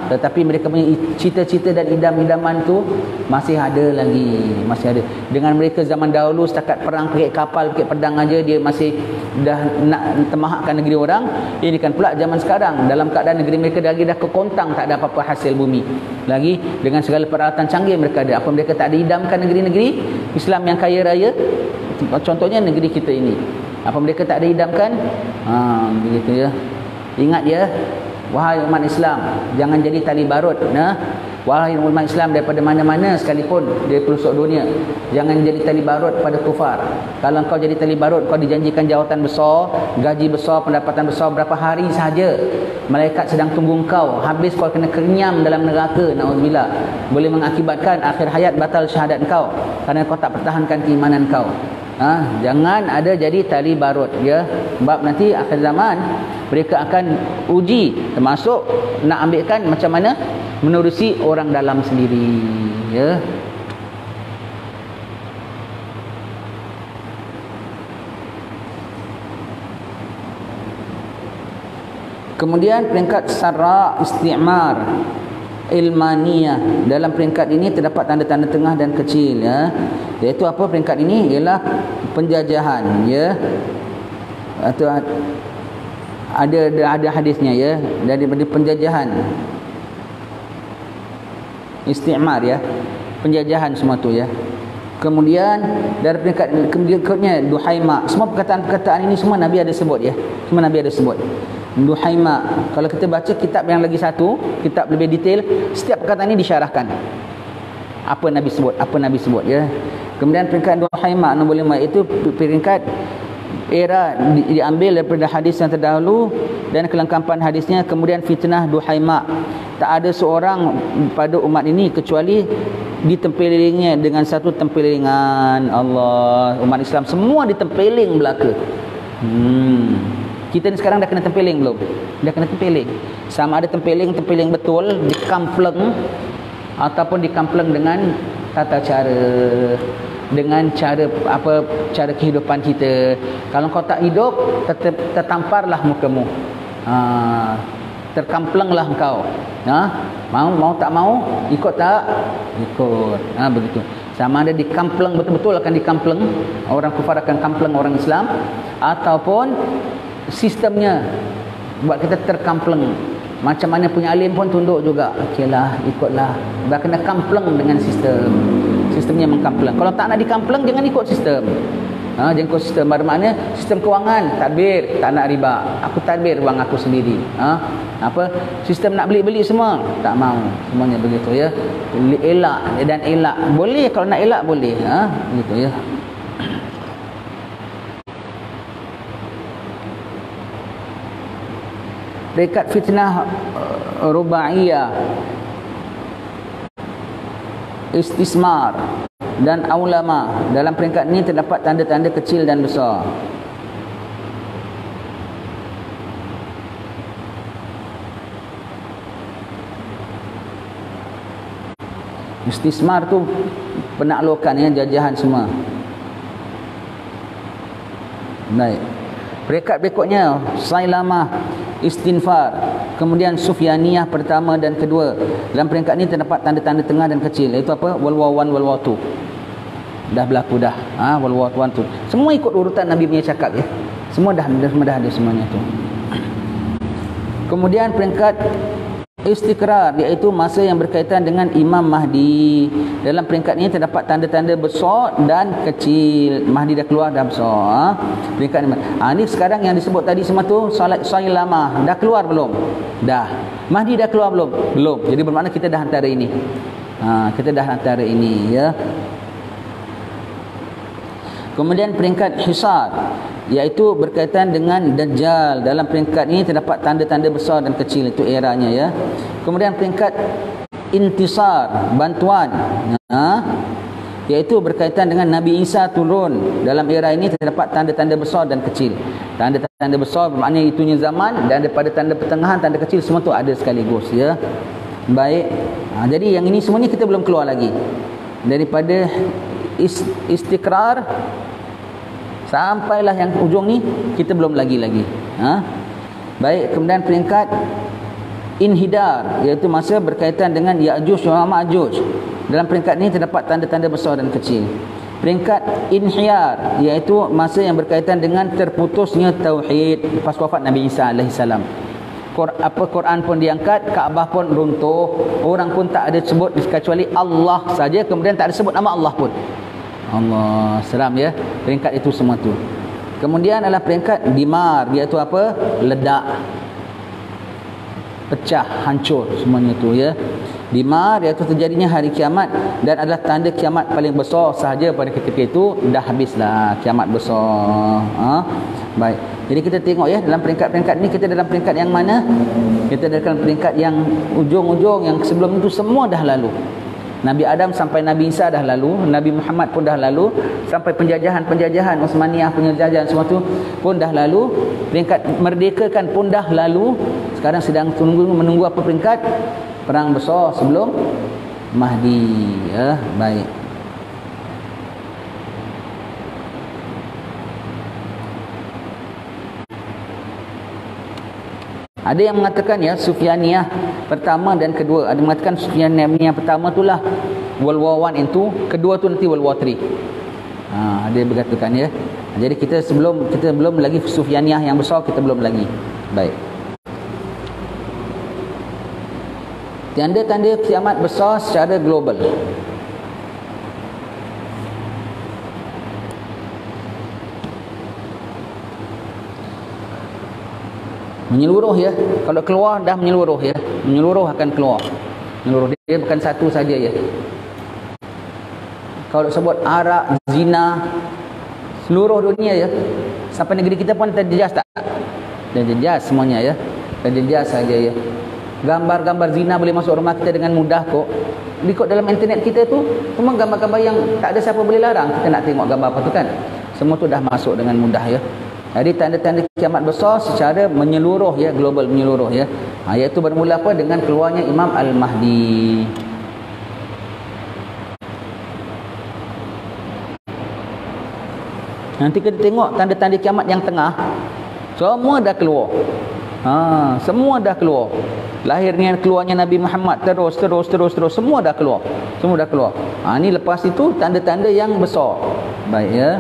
Tetapi mereka punya cita-cita dan idam-idaman tu masih ada lagi, masih ada. Dengan mereka zaman dahulu setakat perang pakai kapal, pakai pedang aja dia masih dah nak temahakkan negeri orang. Ini kan pula zaman sekarang dalam keadaan negeri mereka dah kekontang, tak ada apa-apa hasil bumi. Lagi dengan segala peralatan canggih mereka ada. Apa mereka tak ada idamkan negeri-negeri Islam yang kaya raya? Contohnya negeri kita ini. Apa mereka tak ada idamkan? Begitu, ya. Ingat, ya. Wahai umat Islam, jangan jadi tali barut. Wahai umat Islam daripada mana-mana sekalipun di pelosok dunia, jangan jadi tali barut pada kufar. Kalau kau jadi tali barut, kau dijanjikan jawatan besar, gaji besar, pendapatan besar, berapa hari sahaja malaikat sedang tunggu kau, habis kau kena kenyam dalam neraka, na'udzubillah. Boleh mengakibatkan akhir hayat batal syahadat kau kerana kau tak pertahankan keimanan kau. Jangan ada jadi tali barut, ya. Sebab nanti akhir zaman mereka akan uji, termasuk nak ambilkan macam mana menerusi orang dalam sendiri, ya. Kemudian peringkat Sarra Istimar Ilmaniyah. Dalam peringkat ini terdapat tanda-tanda tengah dan kecil, ya. Iaitu apa peringkat ini? Ialah penjajahan, ya. Atau ada hadisnya, ya, daripada penjajahan. Istimar, ya. Penjajahan semua tu, ya. Kemudian dari peringkat berikutnya Duhaima. Semua perkataan-perkataan ini semua Nabi ada sebut, ya. Semua Nabi ada sebut. Duhaima. Kalau kita baca kitab yang lagi satu, kitab lebih detail, setiap perkataan ini disyarahkan. Apa Nabi sebut, ya. Kemudian peringkat Duhaima nombor 5 itu peringkat era diambil daripada hadis yang terdahulu dan kelengkapan hadisnya. Kemudian fitnah Duhaima. Tak ada seorang pada umat ini kecuali ditempelingnya dengan satu tempelingan Allah. Umat Islam semua ditempeling belaka. Kita ni sekarang dah kena tempeling belum? Dah kena tempeling. Sama ada tempeling betul, dikampleng, ataupun dikampleng dengan tata cara, dengan cara cara kehidupan kita. Kalau kau tak hidup, tertamparlah mukamu. Terkamplenglah engkau. Mau tak mau, ikut tak? Ikut. Begitu. Sama ada dikampleng betul-betul akan dikampleng, orang kufar akan kampleng orang Islam, ataupun sistemnya buat kita terkampleng. Macam mana punya alim pun tunduk juga. Okeylah, ikutlah. Dah kena kampleng dengan sistem. Sistemnya mengkampleng. Kalau tak nak dikampleng, jangan ikut sistem. Jangan ikut sistem. Bermakna sistem kewangan, tadbir, tak nak riba. Aku tadbir wang aku sendiri. Sistem nak beli-beli semua, tak mau. Semuanya begitu, ya. Elak dan elak. Boleh kalau nak elak boleh. Begitu, ya. Peringkat fitnah rubaiyah, istismar dan aulama. Dalam peringkat ini terdapat tanda-tanda kecil dan besar. Istismar tu penaklukan, ya, jajahan semua. Baik. Peringkat berikutnya Sailamah Istinfar. Kemudian Sufyaniyah pertama dan kedua. Dalam peringkat ini terdapat tanda-tanda tengah dan kecil. Itu apa? World War 1, World War 2. Dah berlaku dah. World War 1 tu. Semua ikut urutan Nabi punya cakap, ya. Semua dah ada semuanya tu. Kemudian peringkat Istikrar, iaitu masa yang berkaitan dengan Imam Mahdi. Dalam peringkat ini terdapat tanda-tanda besar dan kecil. Mahdi dah keluar, dah besar. Peringkat ini. Ini sekarang yang disebut tadi semua tu Sailamah. Dah keluar belum? Dah. Mahdi dah keluar belum? Belum. Jadi bermakna kita dah antara ini. Kita dah antara ini, ya. Kemudian peringkat Hisar, iaitu berkaitan dengan Dajjal. Dalam peringkat ini terdapat tanda-tanda besar dan kecil, itu eranya, ya. Kemudian peringkat Intisar, bantuan, iaitu berkaitan dengan Nabi Isa turun. Dalam era ini terdapat tanda-tanda besar dan kecil. Tanda-tanda besar bermakna itunya zaman, dan daripada tanda pertengahan, tanda kecil semua tu ada sekaligus, ya. Baik. Jadi yang ini semuanya kita belum keluar lagi. Daripada istikrar sampailah yang ujung ni kita belum lagi. Baik. Kemudian peringkat Inhidar, iaitu masa berkaitan dengan Ya'juj wa Ma'juj. Dalam peringkat ini terdapat tanda-tanda besar dan kecil. Peringkat Inhiyar, iaitu masa yang berkaitan dengan terputusnya tauhid lepas wafat Nabi Isa alaihissalam. Quran pun diangkat, Kaabah pun runtuh, orang pun tak ada sebut kecuali Allah saja, kemudian tak ada sebut nama Allah pun. Allah, seram, ya. Peringkat itu semua tu. Kemudian adalah peringkat Dimar, iaitu apa? Ledak, pecah, hancur semuanya tu, ya. Dimar iaitu terjadinya hari kiamat, dan adalah tanda kiamat paling besar sahaja pada ketika itu. Dah habislah kiamat besar. Baik. Jadi kita tengok, ya, dalam peringkat-peringkat ni kita dalam peringkat yang mana? Kita dalam peringkat yang ujung-ujung, yang sebelum itu semua dah lalu. Nabi Adam sampai Nabi Isa dah lalu, Nabi Muhammad pun dah lalu, sampai penjajahan Utsmaniyah, penjajahan semua tu pun dah lalu, peringkat merdekakan pun dah lalu. Sekarang sedang menunggu apa peringkat? Perang besar sebelum Mahdi, ya. Baik. Ada yang mengatakan ya Sufyaniyah pertama dan kedua. Ada yang mengatakan Sufyaniyah pertama itulah World War 1 itu, kedua tu nanti World War 3. Ada yang berkatakan ya. Jadi kita belum lagi Sufyaniyah yang besar, kita belum lagi. Baik. Tanda-tanda kiamat besar secara global. Menyeluruh ya. Kalau keluar dah menyeluruh ya. Menyeluruh akan keluar. Menyeluruh dia bukan satu saja ya. Kalau sebut arak, zina, seluruh dunia ya. Sampai negeri kita pun terjejas tak? Terjejas semuanya ya. Terjejas saja ya. Gambar-gambar zina boleh masuk rumah kita dengan mudah kok. Ikut dalam internet kita tu semua gambar-gambar yang tak ada siapa boleh larang. Kita nak tengok gambar apa tu kan. Semua tu dah masuk dengan mudah ya. Jadi tanda-tanda kiamat besar secara menyeluruh ya, global menyeluruh ya. Iaitu bermula apa? Dengan keluarnya Imam Al-Mahdi. Nanti kita tengok tanda-tanda kiamat yang tengah. Semua dah keluar. Semua dah keluar. Lahirnya keluarnya Nabi Muhammad terus semua dah keluar. Semua dah keluar. Ni lepas itu tanda-tanda yang besar. Baik ya.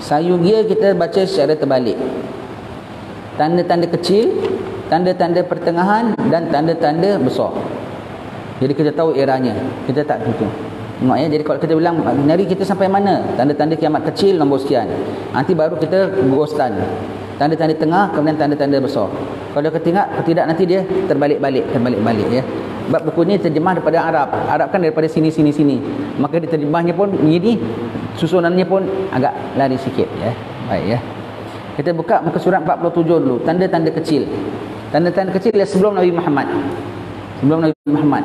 Sayugia kita baca secara terbalik. Tanda-tanda kecil, tanda-tanda pertengahan dan tanda-tanda besar. Jadi kita tahu eranya. Kita tak tentu. Tengok ya, jadi kalau kita bilang hari kita sampai mana? Tanda-tanda kiamat kecil nombor sekian. Nanti baru kita gostan. Tanda-tanda tengah, kemudian tanda-tanda besar. Kalau kita tidak nanti dia terbalik-balik ya. Sebab buku ni terjemah daripada Arab. Arab kan daripada sini. Maka diterjemahnya pun ini susunannya pun agak lari sikit ya. Baik ya. Kita buka muka surat 47 dulu. Tanda-tanda kecil. Tanda-tanda kecil ya sebelum Nabi Muhammad. Sebelum Nabi Muhammad.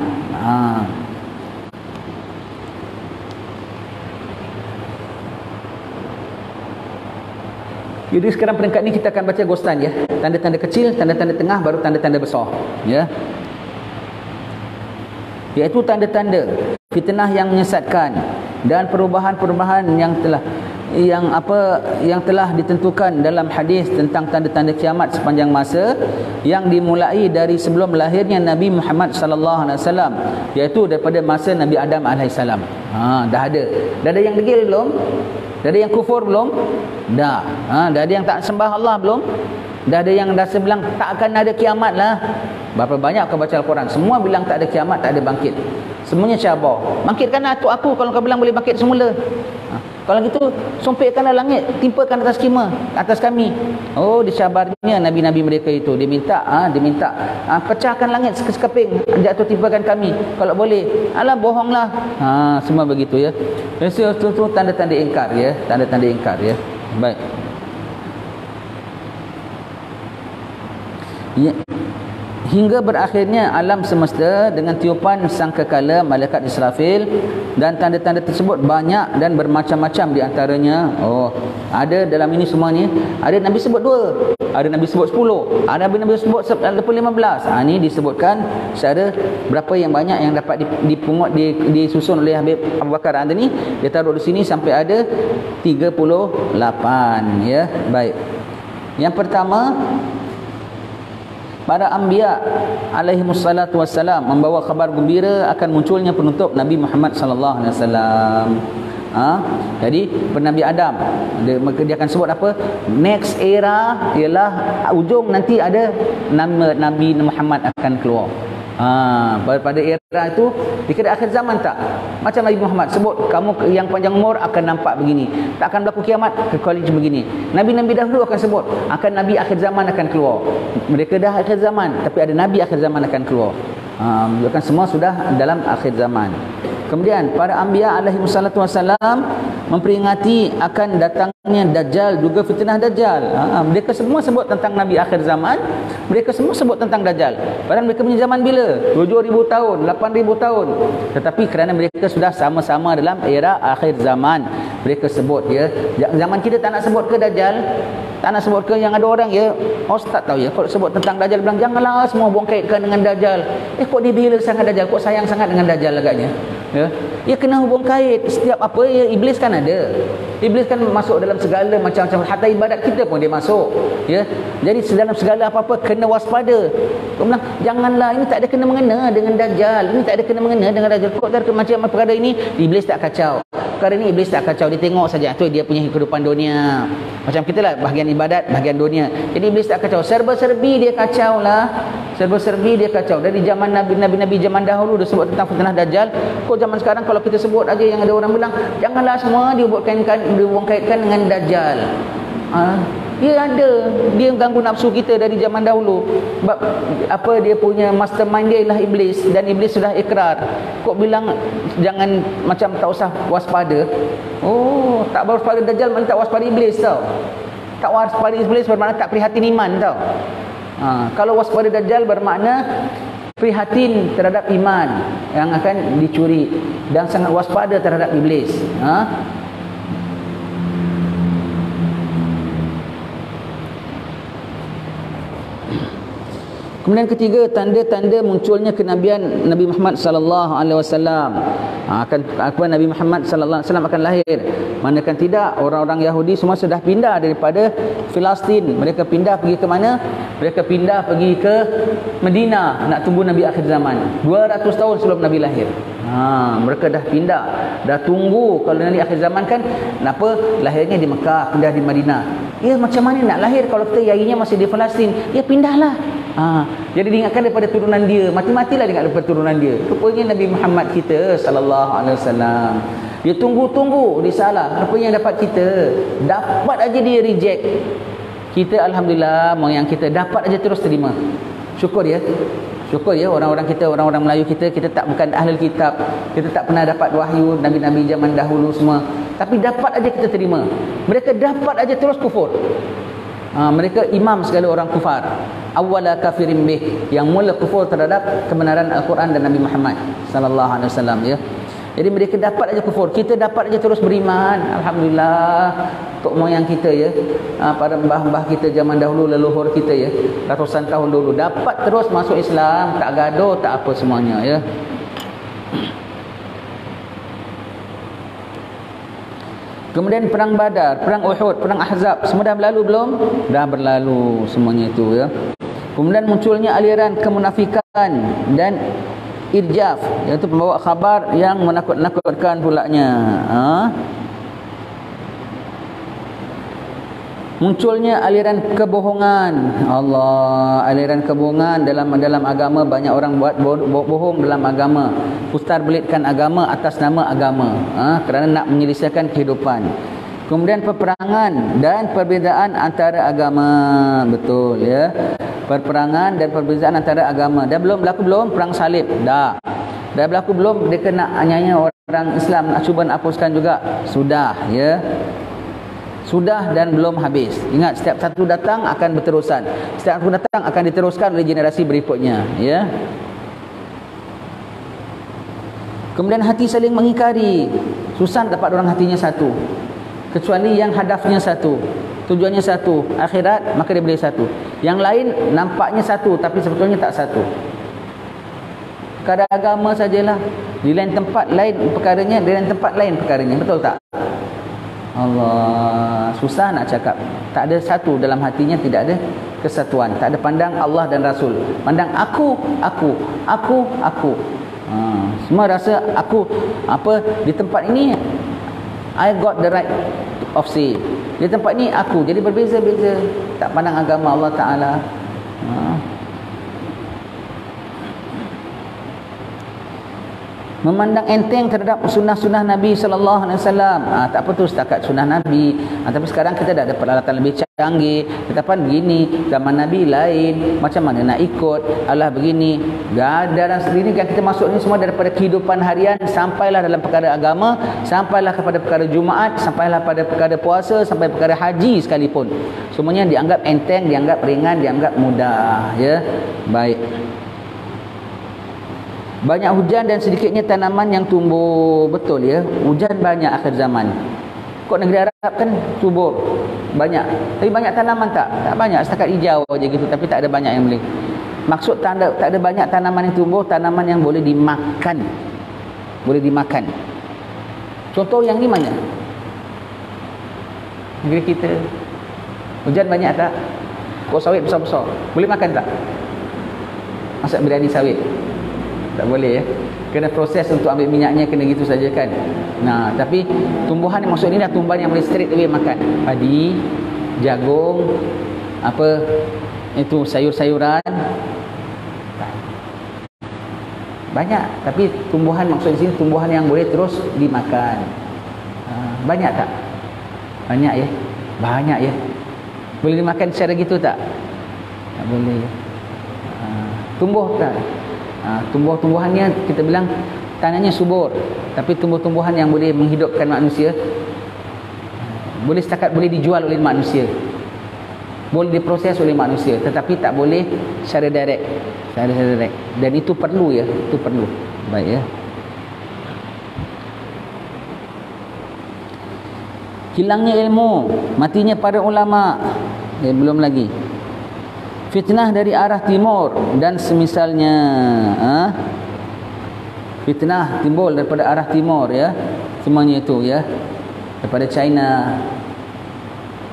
Jadi sekarang peringkat ni kita akan baca gostan ya. Tanda-tanda kecil, tanda-tanda tengah, baru tanda-tanda besar. Ya. Iaitu tanda-tanda fitnah yang menyesatkan dan perubahan-perubahan yang telah ditentukan dalam hadis tentang tanda-tanda kiamat sepanjang masa yang dimulai dari sebelum lahirnya Nabi Muhammad sallallahu alaihi wasallam, iaitu daripada masa Nabi Adam alaihi salam. Dah ada. Dah ada yang degil belum? Dah ada yang kufur belum? Dah. Dah ada yang tak sembah Allah belum? Dah ada yang dah bilang tak akan ada kiamat lah. Berapa banyak kau baca Al-Quran, semua bilang tak ada kiamat, tak ada bangkit. Semuanya cabar. Bangkitkanlah atuk aku kalau kau bilang boleh bangkit semula. Kalau gitu, sumpitkanlah langit, timpakan atas kami. Oh, dicabarnya nabi-nabi mereka itu. Dia minta pecahkan langit sekeping, jatuh timpakan kami. Kalau boleh, alah bohonglah. Semua begitu ya. Itu tanda-tanda ingkar ya, tanda-tanda ingkar ya. Baik. Ya. Hingga berakhirnya alam semesta dengan tiupan sangkakala malaikat Israfil, dan tanda-tanda tersebut banyak dan bermacam-macam di antaranya. Ada dalam ini semuanya. Ada Nabi sebut 2, ada Nabi sebut 10, ada Nabi sebut 15. Ini disebutkan secara berapa yang banyak yang dapat dipungut, disusun oleh Habib Abu Bakar Andani. Dia taruh di sini sampai ada 38 ya. Baik. Yang pertama, para anbiya alaihi wassalatu wassalam membawa kabar gembira akan munculnya penutup Nabi Muhammad sallallahu alaihi wasallam. Jadi Nabi Adam dia akan sebut apa? Next era ialah ujung nanti ada nama Nabi Muhammad akan keluar. Pada era itu dikira akhir zaman tak? Macam Nabi Muhammad sebut, kamu yang panjang umur akan nampak begini, tak akan berlaku kiamat kecuali begini. Nabi-nabi dahulu akan sebut akan Nabi akhir zaman akan keluar. Mereka dah akhir zaman, tapi ada Nabi akhir zaman akan keluar. Menunjukkan semua sudah dalam akhir zaman. Kemudian para anbiya alaihi wassalatu wassalam memperingati akan datangnya Dajjal, juga fitnah Dajjal. Mereka semua sebut tentang Nabi akhir zaman, mereka semua sebut tentang Dajjal. Padahal mereka punya zaman bila? 7,000 tahun, 8,000 tahun. Tetapi kerana mereka sudah sama-sama dalam era akhir zaman, mereka sebut ya. Zaman kita tak nak sebut ke Dajjal? Tak nak sebut ke? Yang ada orang ya, ustaz tahu ya, kalau sebut tentang Dajjal bilang janganlah semua buang kaitkan dengan Dajjal. Kok dia bila sangat Dajjal, kok sayang sangat dengan Dajjal agaknya. Ya, ia kena hubung kait setiap apa ya. Iblis kan ada, iblis kan masuk dalam segala macam-macam, hatta ibadat kita pun dia masuk ya. Jadi dalam segala apa-apa kena waspada. Kau bilang janganlah, ini tak ada kena mengena dengan Dajjal, ini tak ada kena mengena dengan Dajjal. Kok dari macam perkara ini iblis tak kacau, perkara ini iblis tak kacau, dia tengok saja tu dia punya kehidupan dunia. Macam kita lah, bahagian ibadat, bahagian dunia. Jadi iblis tak kacau, serba-serbi dia kacau lah, serba-serbi dia kacau. Dari zaman Nabi zaman dahulu dia sebut tentang fitnah Dajjal. Kok zaman sekarang kalau kita sebut aja, yang ada orang bilang janganlah semua dihubung kaitkan dengan Dajjal. Dia ada, dia ganggu nafsu kita dari zaman dahulu. Sebab apa, dia punya mastermind dia ialah iblis, dan iblis sudah ikrar. Kok bilang jangan, macam tak usah waspada. Oh, tak waspada Dajjal mana tak waspada iblis tau. Tak waspada iblis bermakna tak prihatin iman tau. Kalau waspada Dajjal bermakna prihatin terhadap iman yang akan dicuri, dan sangat waspada terhadap iblis. Kemudian ketiga, tanda-tanda munculnya kenabian Nabi Muhammad sallallahu alaihi wasallam. Nabi Muhammad sallallahu alaihi wasallam akan lahir. Manakan tidak, orang-orang Yahudi semua sudah pindah daripada Palestin. Mereka pindah pergi ke mana? Mereka pindah pergi ke Madinah nak tunggu Nabi akhir zaman. 200 tahun sebelum Nabi lahir. Mereka dah pindah, dah tunggu. Kalau Nabi akhir zaman kan, kenapa lahirnya di Mekah, pindah di Madinah. Ya, macam mana nak lahir kalau kita yayinya masih di Palestin? Ya, pindahlah. Jadi diingatkan daripada turunan dia, mati-matilah ingat daripada turunan dia. Rupanya Nabi Muhammad kita sallallahu alaihi wasallam, dia tunggu-tunggu disalah. Rupanya yang dapat kita, dapat aja dia reject. Kita alhamdulillah, yang kita dapat aja terus terima. Syukur ya. Syukur ya, orang-orang kita, orang-orang Melayu kita tak bukan ahli kitab. Kita tak pernah dapat wahyu nabi-nabi zaman dahulu semua. Tapi dapat aja kita terima. Mereka dapat aja terus kufur. Mereka imam segala orang kufar. Awwala kafirin bih, yang mula kufur terhadap kebenaran Al-Quran dan Nabi Muhammad sallallahu alaihi wasallam ya. Jadi mereka dapat aja kufur, kita dapat aja terus beriman. Alhamdulillah, tok moyang kita ya, para mbah-mbah kita zaman dahulu, leluhur kita ya, ratusan tahun dulu dapat terus masuk Islam, tak gaduh, tak apa semuanya ya. Kemudian perang Badar, perang Uhud, perang Ahzab, semua dah berlalu belum? Dah berlalu semuanya itu ya. Kemudian munculnya aliran kemunafikan dan irjaf, iaitu pembawa khabar yang menakut-nakutkan pulaknya. Munculnya aliran kebohongan. Allah, aliran kebohongan dalam agama. Banyak orang buat bohong dalam agama, pustar belitkan agama atas nama agama, kerana nak menyelesaikan kehidupan. Kemudian peperangan dan perbezaan antara agama. Betul ya, perperangan dan perbezaan antara agama. Dah belum berlaku belum perang salib? Dah berlaku belum? Dia kena anyanya orang Islam nak cuba nak hapuskan juga? Sudah ya, sudah dan belum habis. Ingat, setiap satu datang akan berterusan. Setiap satu datang akan diteruskan oleh generasi berikutnya ya. Kemudian hati saling mengingkari. Susah dapat orang hatinya satu, kecuali yang hadafnya satu, tujuannya satu, akhirat, maka dia boleh satu. Yang lain nampaknya satu tapi sebetulnya tak satu. Perkara agama sajalah, di lain tempat lain perkaranya, di lain tempat lain perkaranya. Betul tak? Allah, susah nak cakap. Tak ada satu dalam hatinya, tidak ada kesatuan. Tak ada pandang Allah dan Rasul. Pandang aku. Semua rasa aku apa di tempat ini, I got the right of say. Di tempat ni aku. Jadi berbeza-beza. Tak pandang agama Allah Ta'ala. memandang enteng terhadap sunnah-sunnah Nabi sallallahu alaihi wasallam. Tak apa tu setakat sunnah Nabi. Tapi sekarang kita dah ada peralatan lebih canggih. Katakan begini, zaman Nabi lain, macam mana nak ikut? Allah begini. Dalam sendiri yang kita masuk ni semua daripada kehidupan harian, sampailah dalam perkara agama, sampailah kepada perkara Jumaat, sampailah pada perkara puasa, sampai perkara haji sekalipun. Semuanya dianggap enteng, dianggap ringan, dianggap mudah, ya. Baik. Banyak hujan dan sedikitnya tanaman yang tumbuh. Betul ya, hujan banyak akhir zaman. Kok negeri Arab kan subur, banyak. Tapi banyak tanaman tak? Tak banyak, setakat hijau aja gitu. Tapi tak ada banyak yang boleh. Maksud tak ada banyak tanaman yang tumbuh, tanaman yang boleh dimakan. Boleh dimakan. Contoh yang ni mana? Negeri kita. Hujan banyak tak? Kok sawit besar-besar? Boleh makan tak? Masak biryani sawit? Tak boleh ya. Kena proses untuk ambil minyaknya, kena gitu saja kan. Nah, tapi tumbuhan yang masuk ni dah tumbuhan yang boleh straight away makan. Padi, jagung, apa itu sayur-sayuran. Banyak, tapi tumbuhan maksud di sini tumbuhan yang boleh terus dimakan. Banyak tak? Banyak ya. Banyak ya. Boleh dimakan secara gitu tak? Tak boleh ya. Tumbuh tak? Tumbuh-tumbuhannya kita bilang tanahnya subur, tapi tumbuh-tumbuhan yang boleh menghidupkan manusia, boleh setakat boleh dijual oleh manusia, boleh diproses oleh manusia, tetapi tak boleh secara direct, dan itu perlu ya, itu perlu. Baik ya. Hilangnya ilmu, matinya para ulama. Belum lagi fitnah dari arah timur dan semisalnya. Fitnah timbul daripada arah timur ya. Semuanya itu ya. Daripada China.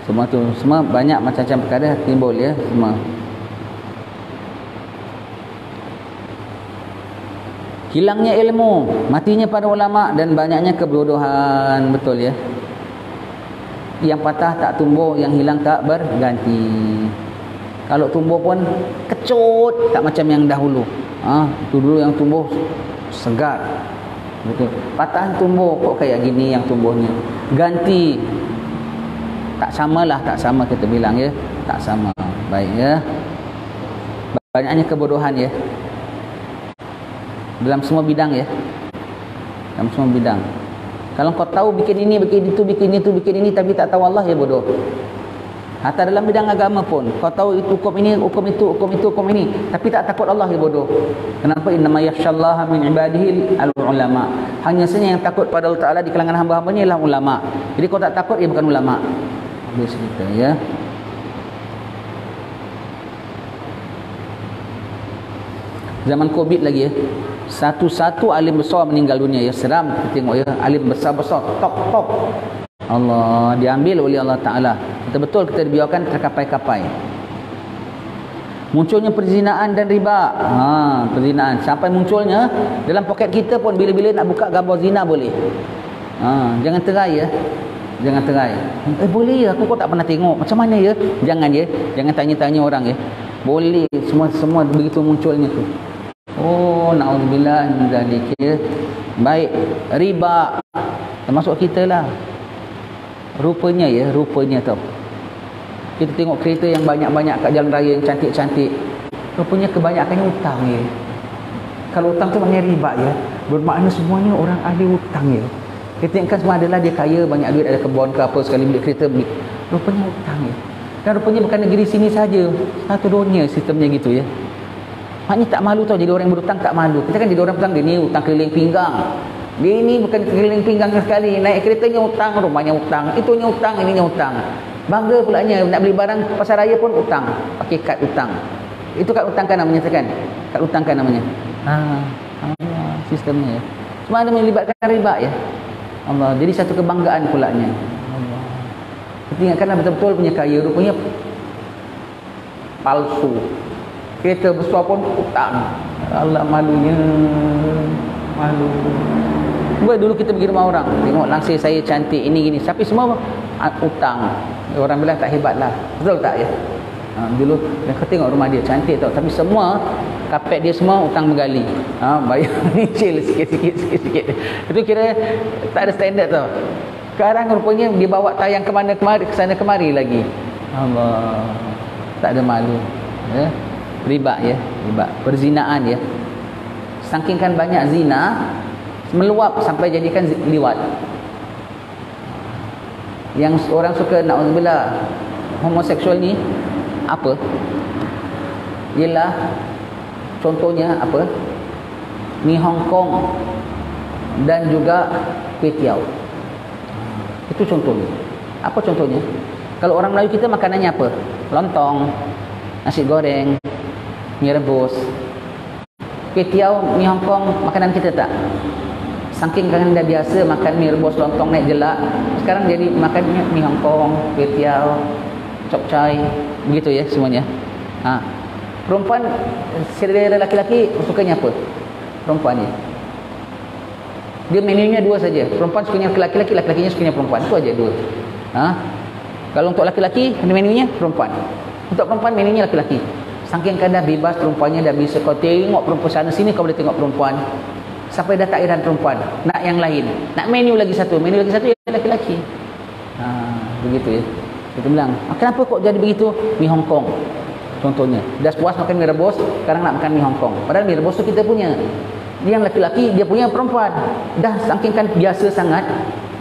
Semua tu, semua banyak macam-macam perkara timbul ya, semua. Hilangnya ilmu, matinya para ulama dan banyaknya kebodohan. Betul ya. Yang patah tak tumbuh, yang hilang tak berganti. Kalau tumbuh pun kecut, tak macam yang dahulu. Tu dulu yang tumbuh segar. Betul. Patah tumbuh kok kayak gini yang tumbuhnya. Ganti. Tak samalah, tak sama kita bilang ya. Tak sama. Baik ya. Banyaknya kebodohan ya. Dalam semua bidang ya. Dalam semua bidang. Kalau kau tahu bikin ini, bikin itu, bikin itu, bikin ini, tapi tak tahu Allah, ya bodoh. Hatta dalam bidang agama pun, kau tahu itu hukum ini, hukum itu, hukum itu, hukum ini, tapi tak takut Allah, ya bodoh. Kenapa? Innama yakhshallaha min ibadihi al-ulama. Hanya saja yang takut pada Allah Ta'ala di kalangan hamba-hambanya ialah ulama. Jadi kau tak takut, ia bukan ulama. Habis kita ya. Zaman Covid lagi ya. Satu-satu alim besar meninggal dunia ya. Seram kita tengok ya. Alim besar-besar, top-top. Allah diambil oleh Allah Ta'ala. Kita betul kita dibiarkan terkapai-kapai. Munculnya perzinaan dan riba. Perzinaan sampai munculnya dalam poket kita pun bila-bila nak buka gambar zina boleh. Jangan terai ya. Jangan terai. Boleh ya, aku kok tak pernah tengok. Macam mana ya? Jangan ya. Jangan tanya-tanya orang ya. Boleh, semua begitu munculnya tu. Oh, na'udzubillah min zalik ya. Baik, riba termasuk kita lah. Rupanya tau. Kita tengok kereta yang banyak-banyak kat jalan raya yang cantik-cantik. Rupanya kebanyakannya hutang ya. Kalau hutang tu maknanya riba ya. Bermakna semuanya orang ahli hutang ya. Kita tengokkan semua adalah dia kaya, banyak duit, ada kebun ke apa, sekali beli kereta beli. Rupanya hutang ya. Dan rupanya bukan negeri sini saja, satu dunia sistemnya gitu ya. Maknanya tak malu tau jadi orang yang berhutang, tak malu. Kita kan jadi orang berhutang, dia ni hutang keliling pinggang. Dia ni bukan keliling pinggang sekali, naik keretanya hutang, rumahnya hutang, itunya hutang, ininya hutang. Bangga pulanya nak beli barang pasar raya pun hutang, pakai kad hutang. Itu kad hutang kan namanya kan? Kad hutang kan namanya. Sistemnya ya. Cuma ada melibatkan riba ya. Allah, jadi satu kebanggaan pulanya. Allah. Kita ingatkanlah betul-betul punya kaya, rupanya palsu. Kereta besar pun hutang. Allah, malunya. Malu. Dulu kita pergi rumah orang, tengok langsir saya cantik, ini gini. Tapi semua hutang. Orang bilang tak hebat lah. Betul tak ya? Dulu dia tengok rumah dia cantik tau, tapi semua kapet dia semua hutang menggali. Bayar nyicil sikit-sikit. Itu kira tak ada standard tau. Sekarang rupanya dia bawa tayang ke mana kemari, ke sana kemari lagi. Allah, tak ada malu. Ya. Riba ya, riba, perzinaan ya. Saking banyak zina meluap sampai jadikan liwat. Yang orang suka na'udzubillah homoseksual ni apa? Ialah contohnya apa? Mi Hong Kong dan juga kuih tiaw. Itu contohnya. Apa contohnya? Kalau orang Melayu kita makanannya apa? Lontong, nasi goreng, mi rebus. Kuih tiaw, mi Hong Kong makanan kita tak? Saking kan dah biasa makan mi rebus, lontong naik jelak, sekarang jadi makan mi Hong Kong, kuih tiaw, chopchai, begitu ya semuanya. Perempuan selera lelaki-lelaki sukanya apa? Perempuan ni. Dia menunya dua saja. Perempuan sukanya lelaki-lelaki, lelaki-lakinya sukanya perempuan. Itu aja dua. Kalau untuk lelaki-lelaki menunya perempuan. Untuk perempuan menunya lelaki-lelaki. Saking kan dah bebas perempuannya, dah bisa kau tengok perempuan sana sini, kau boleh tengok perempuan. Sampai dah tak iran perempuan. Nak yang lain. Nak menu lagi satu yang lelaki-lelaki. Begitu ya. Kita bilang, kenapa kok jadi begitu? Mi Hong Kong contohnya. Dah puas makan mi rebus, sekarang nak makan mi Hong Kong. Padahal mi rebus tu kita punya. Dia yang lelaki, dia punya perempuan. Dah saking kan biasa sangat,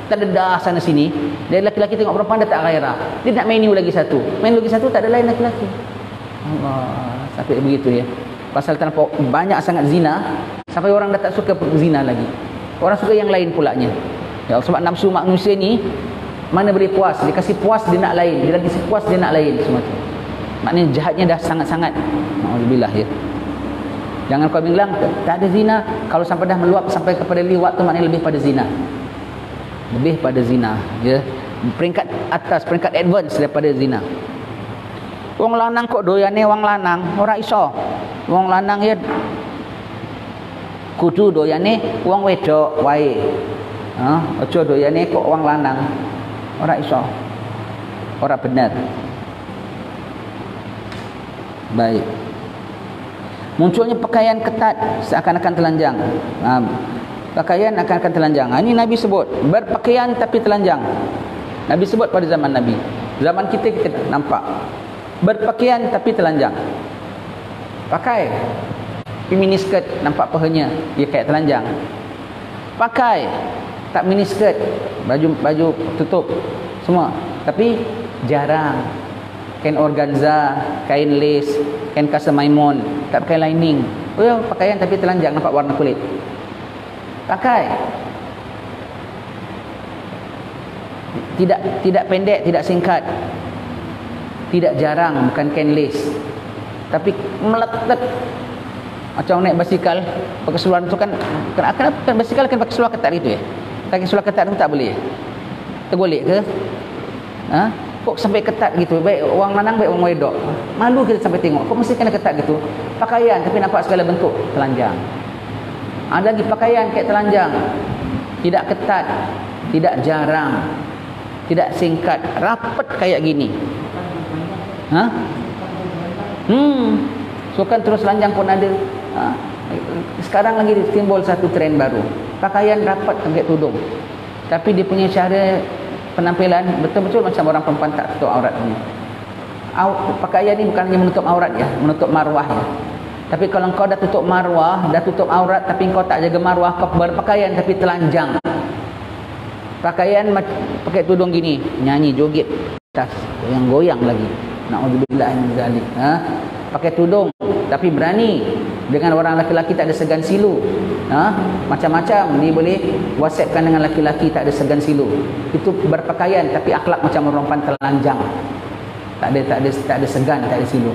tak ada dah sana sini. Dari lelaki-lelaki tengok perempuan dah tak gairah. Dia nak menu lagi satu. Menu lagi satu tak ada lain lelaki-lelaki. Allah, sampai begitu ya. Pasal terlampau banyak sangat zina, sampai orang dah tak suka zina lagi. Orang suka yang lain pulaknya. Ya, sebab nafsu manusia ni mana boleh puas, dia kasih puas dia nak lain, dia lagi puas dia nak lain semua tu. Maknanya jahatnya dah sangat-sangat. Alhamdulillah ya. Jangan kau bilang tak ada zina, kalau sampai dah meluap sampai kepada liwat tu maknanya lebih pada zina. Lebih pada zina ya. Peringkat atas, peringkat advance daripada zina. Wong lanang kok doyane wong lanang, ora iso. Wong lanang ya kudu doyane wong wedok wae. Aja doyane kok wong lanang. Ora iso. Ora benar. Baik. Munculnya pakaian ketat seakan-akan telanjang. Pakaian akan telanjang. Ini Nabi sebut berpakaian tapi telanjang. Nabi sebut pada zaman Nabi. Zaman kita nampak berpakaian tapi telanjang. Pakai miniskirt nampak pahanya, dia kayak telanjang. Pakai tak miniskirt, baju tutup semua, tapi jarang. Kain organza, kain lace, kain kasa maimun, tak pakai lining. Pakaian tapi telanjang, nampak warna kulit. Pakai. Tidak pendek, tidak singkat. Tidak jarang, bukan kain lace. Tapi meletet. Macam naik basikal, pakai seluar tu kan, kenapa basikal kan pakai seluar ketat gitu ya? Pakai seluar ketat tu tak boleh. Tergolek ke? Kok sampai ketat gitu? Baik orang lanang, baik orang wedok. Malu kita sampai tengok. Kok mesti kena ketat gitu? Pakaian tapi nampak segala bentuk telanjang. Ada lagi pakaian kayak telanjang. Tidak ketat, tidak jarang, tidak singkat, rapat kayak gini. So kan terus telanjang pun ada. Sekarang lagi timbul satu trend baru. Pakaian rapat kayak tudung. Tapi dia punya cara penampilan betul-betul macam orang perempuan tak tutup aurat ni. Pakaian ni bukan hanya menutup aurat ya, menutup marwah ya. Tapi kalau kau dah tutup marwah, dah tutup aurat tapi kau tak jaga marwah, kau berpakaian tapi telanjang. Pakaian pakai tudung gini, nyanyi joget tas yang goyang lagi. Na'udzubillah min zalik. Pakai tudung tapi berani dengan orang lelaki tak ada segan silu. Macam-macam ni boleh whatsappkan dengan lelaki tak ada segan silu. Itu berpakaian tapi akhlak macam orang perempuan telanjang. Tak ada segan, tak ada silu.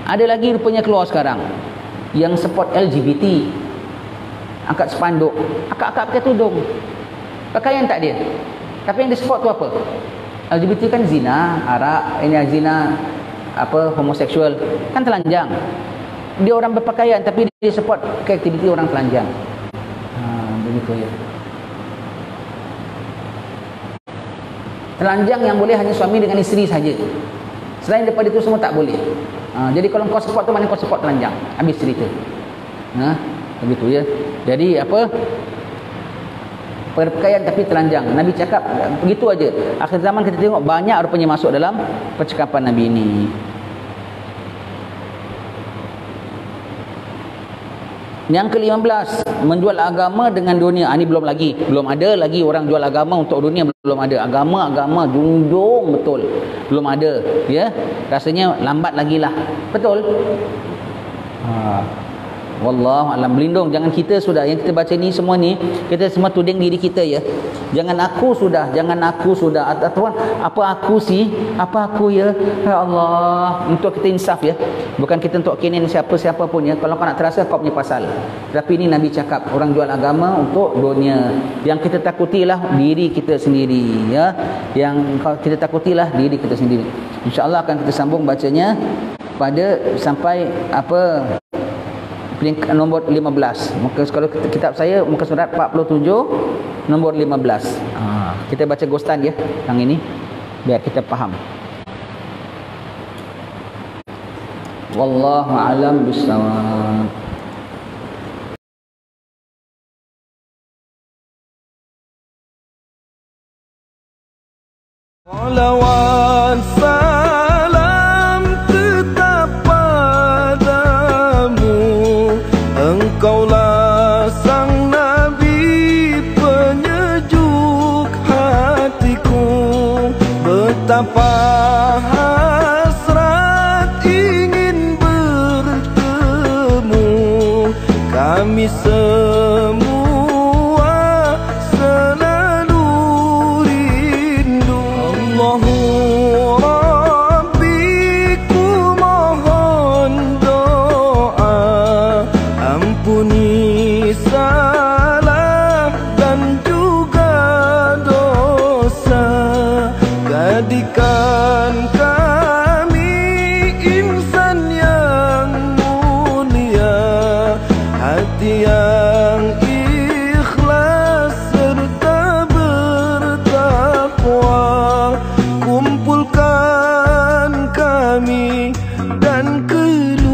Ada lagi rupanya keluar sekarang yang support LGBT. Angkat spanduk, akak-akak pakai tudung. Pakaian tak dia. Tapi yang dia support tu apa? LGBT kan zina, arak, ini zina homoseksual, kan telanjang. Dia orang berpakaian tapi dia support ke aktiviti orang telanjang. Begitu ya. Telanjang yang boleh hanya suami dengan isteri saja. Selain daripada itu semua tak boleh. Jadi kalau kau support tu, mana kau support telanjang. Habis cerita. Begitu ya. Jadi apa? Perpakaian tapi telanjang. Nabi cakap begitu aja. Akhir zaman kita tengok banyak rupanya masuk dalam percakapan Nabi ini. Yang ke-15, menjual agama dengan dunia. Ini belum ada lagi orang jual agama untuk dunia, belum ada. Agama junjung betul. Belum ada, ya. Rasanya lambat lagi lah. Betul? Wallahu alam, berlindung. Jangan kita sudah yang kita baca ni semua ni, kita semua tuding diri kita ya. Jangan aku sudah. Tuan, apa aku sih? Apa aku ya? Ya Allah, untuk kita insaf ya. Bukan kita untuk kinin siapa pun ya. Kalau kau nak terasa kau punya pasal. Tapi ini Nabi cakap orang jual agama untuk dunia. Yang kita takutilah diri kita sendiri ya. Yang kita takutilah diri kita sendiri. Insya-Allah akan kita sambung bacanya pada sampai apa peringkat nombor 15. Muka kalau kitab saya muka surat 47 nombor 15. Kita baca Ghostan ya yang ini biar kita faham. Wallahu alam bissawab. Salawat salam tetap padamu, Engkaulah sang Nabi penyejuk hatiku. Betapa hasrat ingin bertemu kami semua selalu rindu. Allahu Rabbi, ku mohon doa, ampuni salah dan juga dosa. Jadikan kami insan yang mulia, hati yang ikhlas serta bertakwa. Kumpulkan kami dan keluarga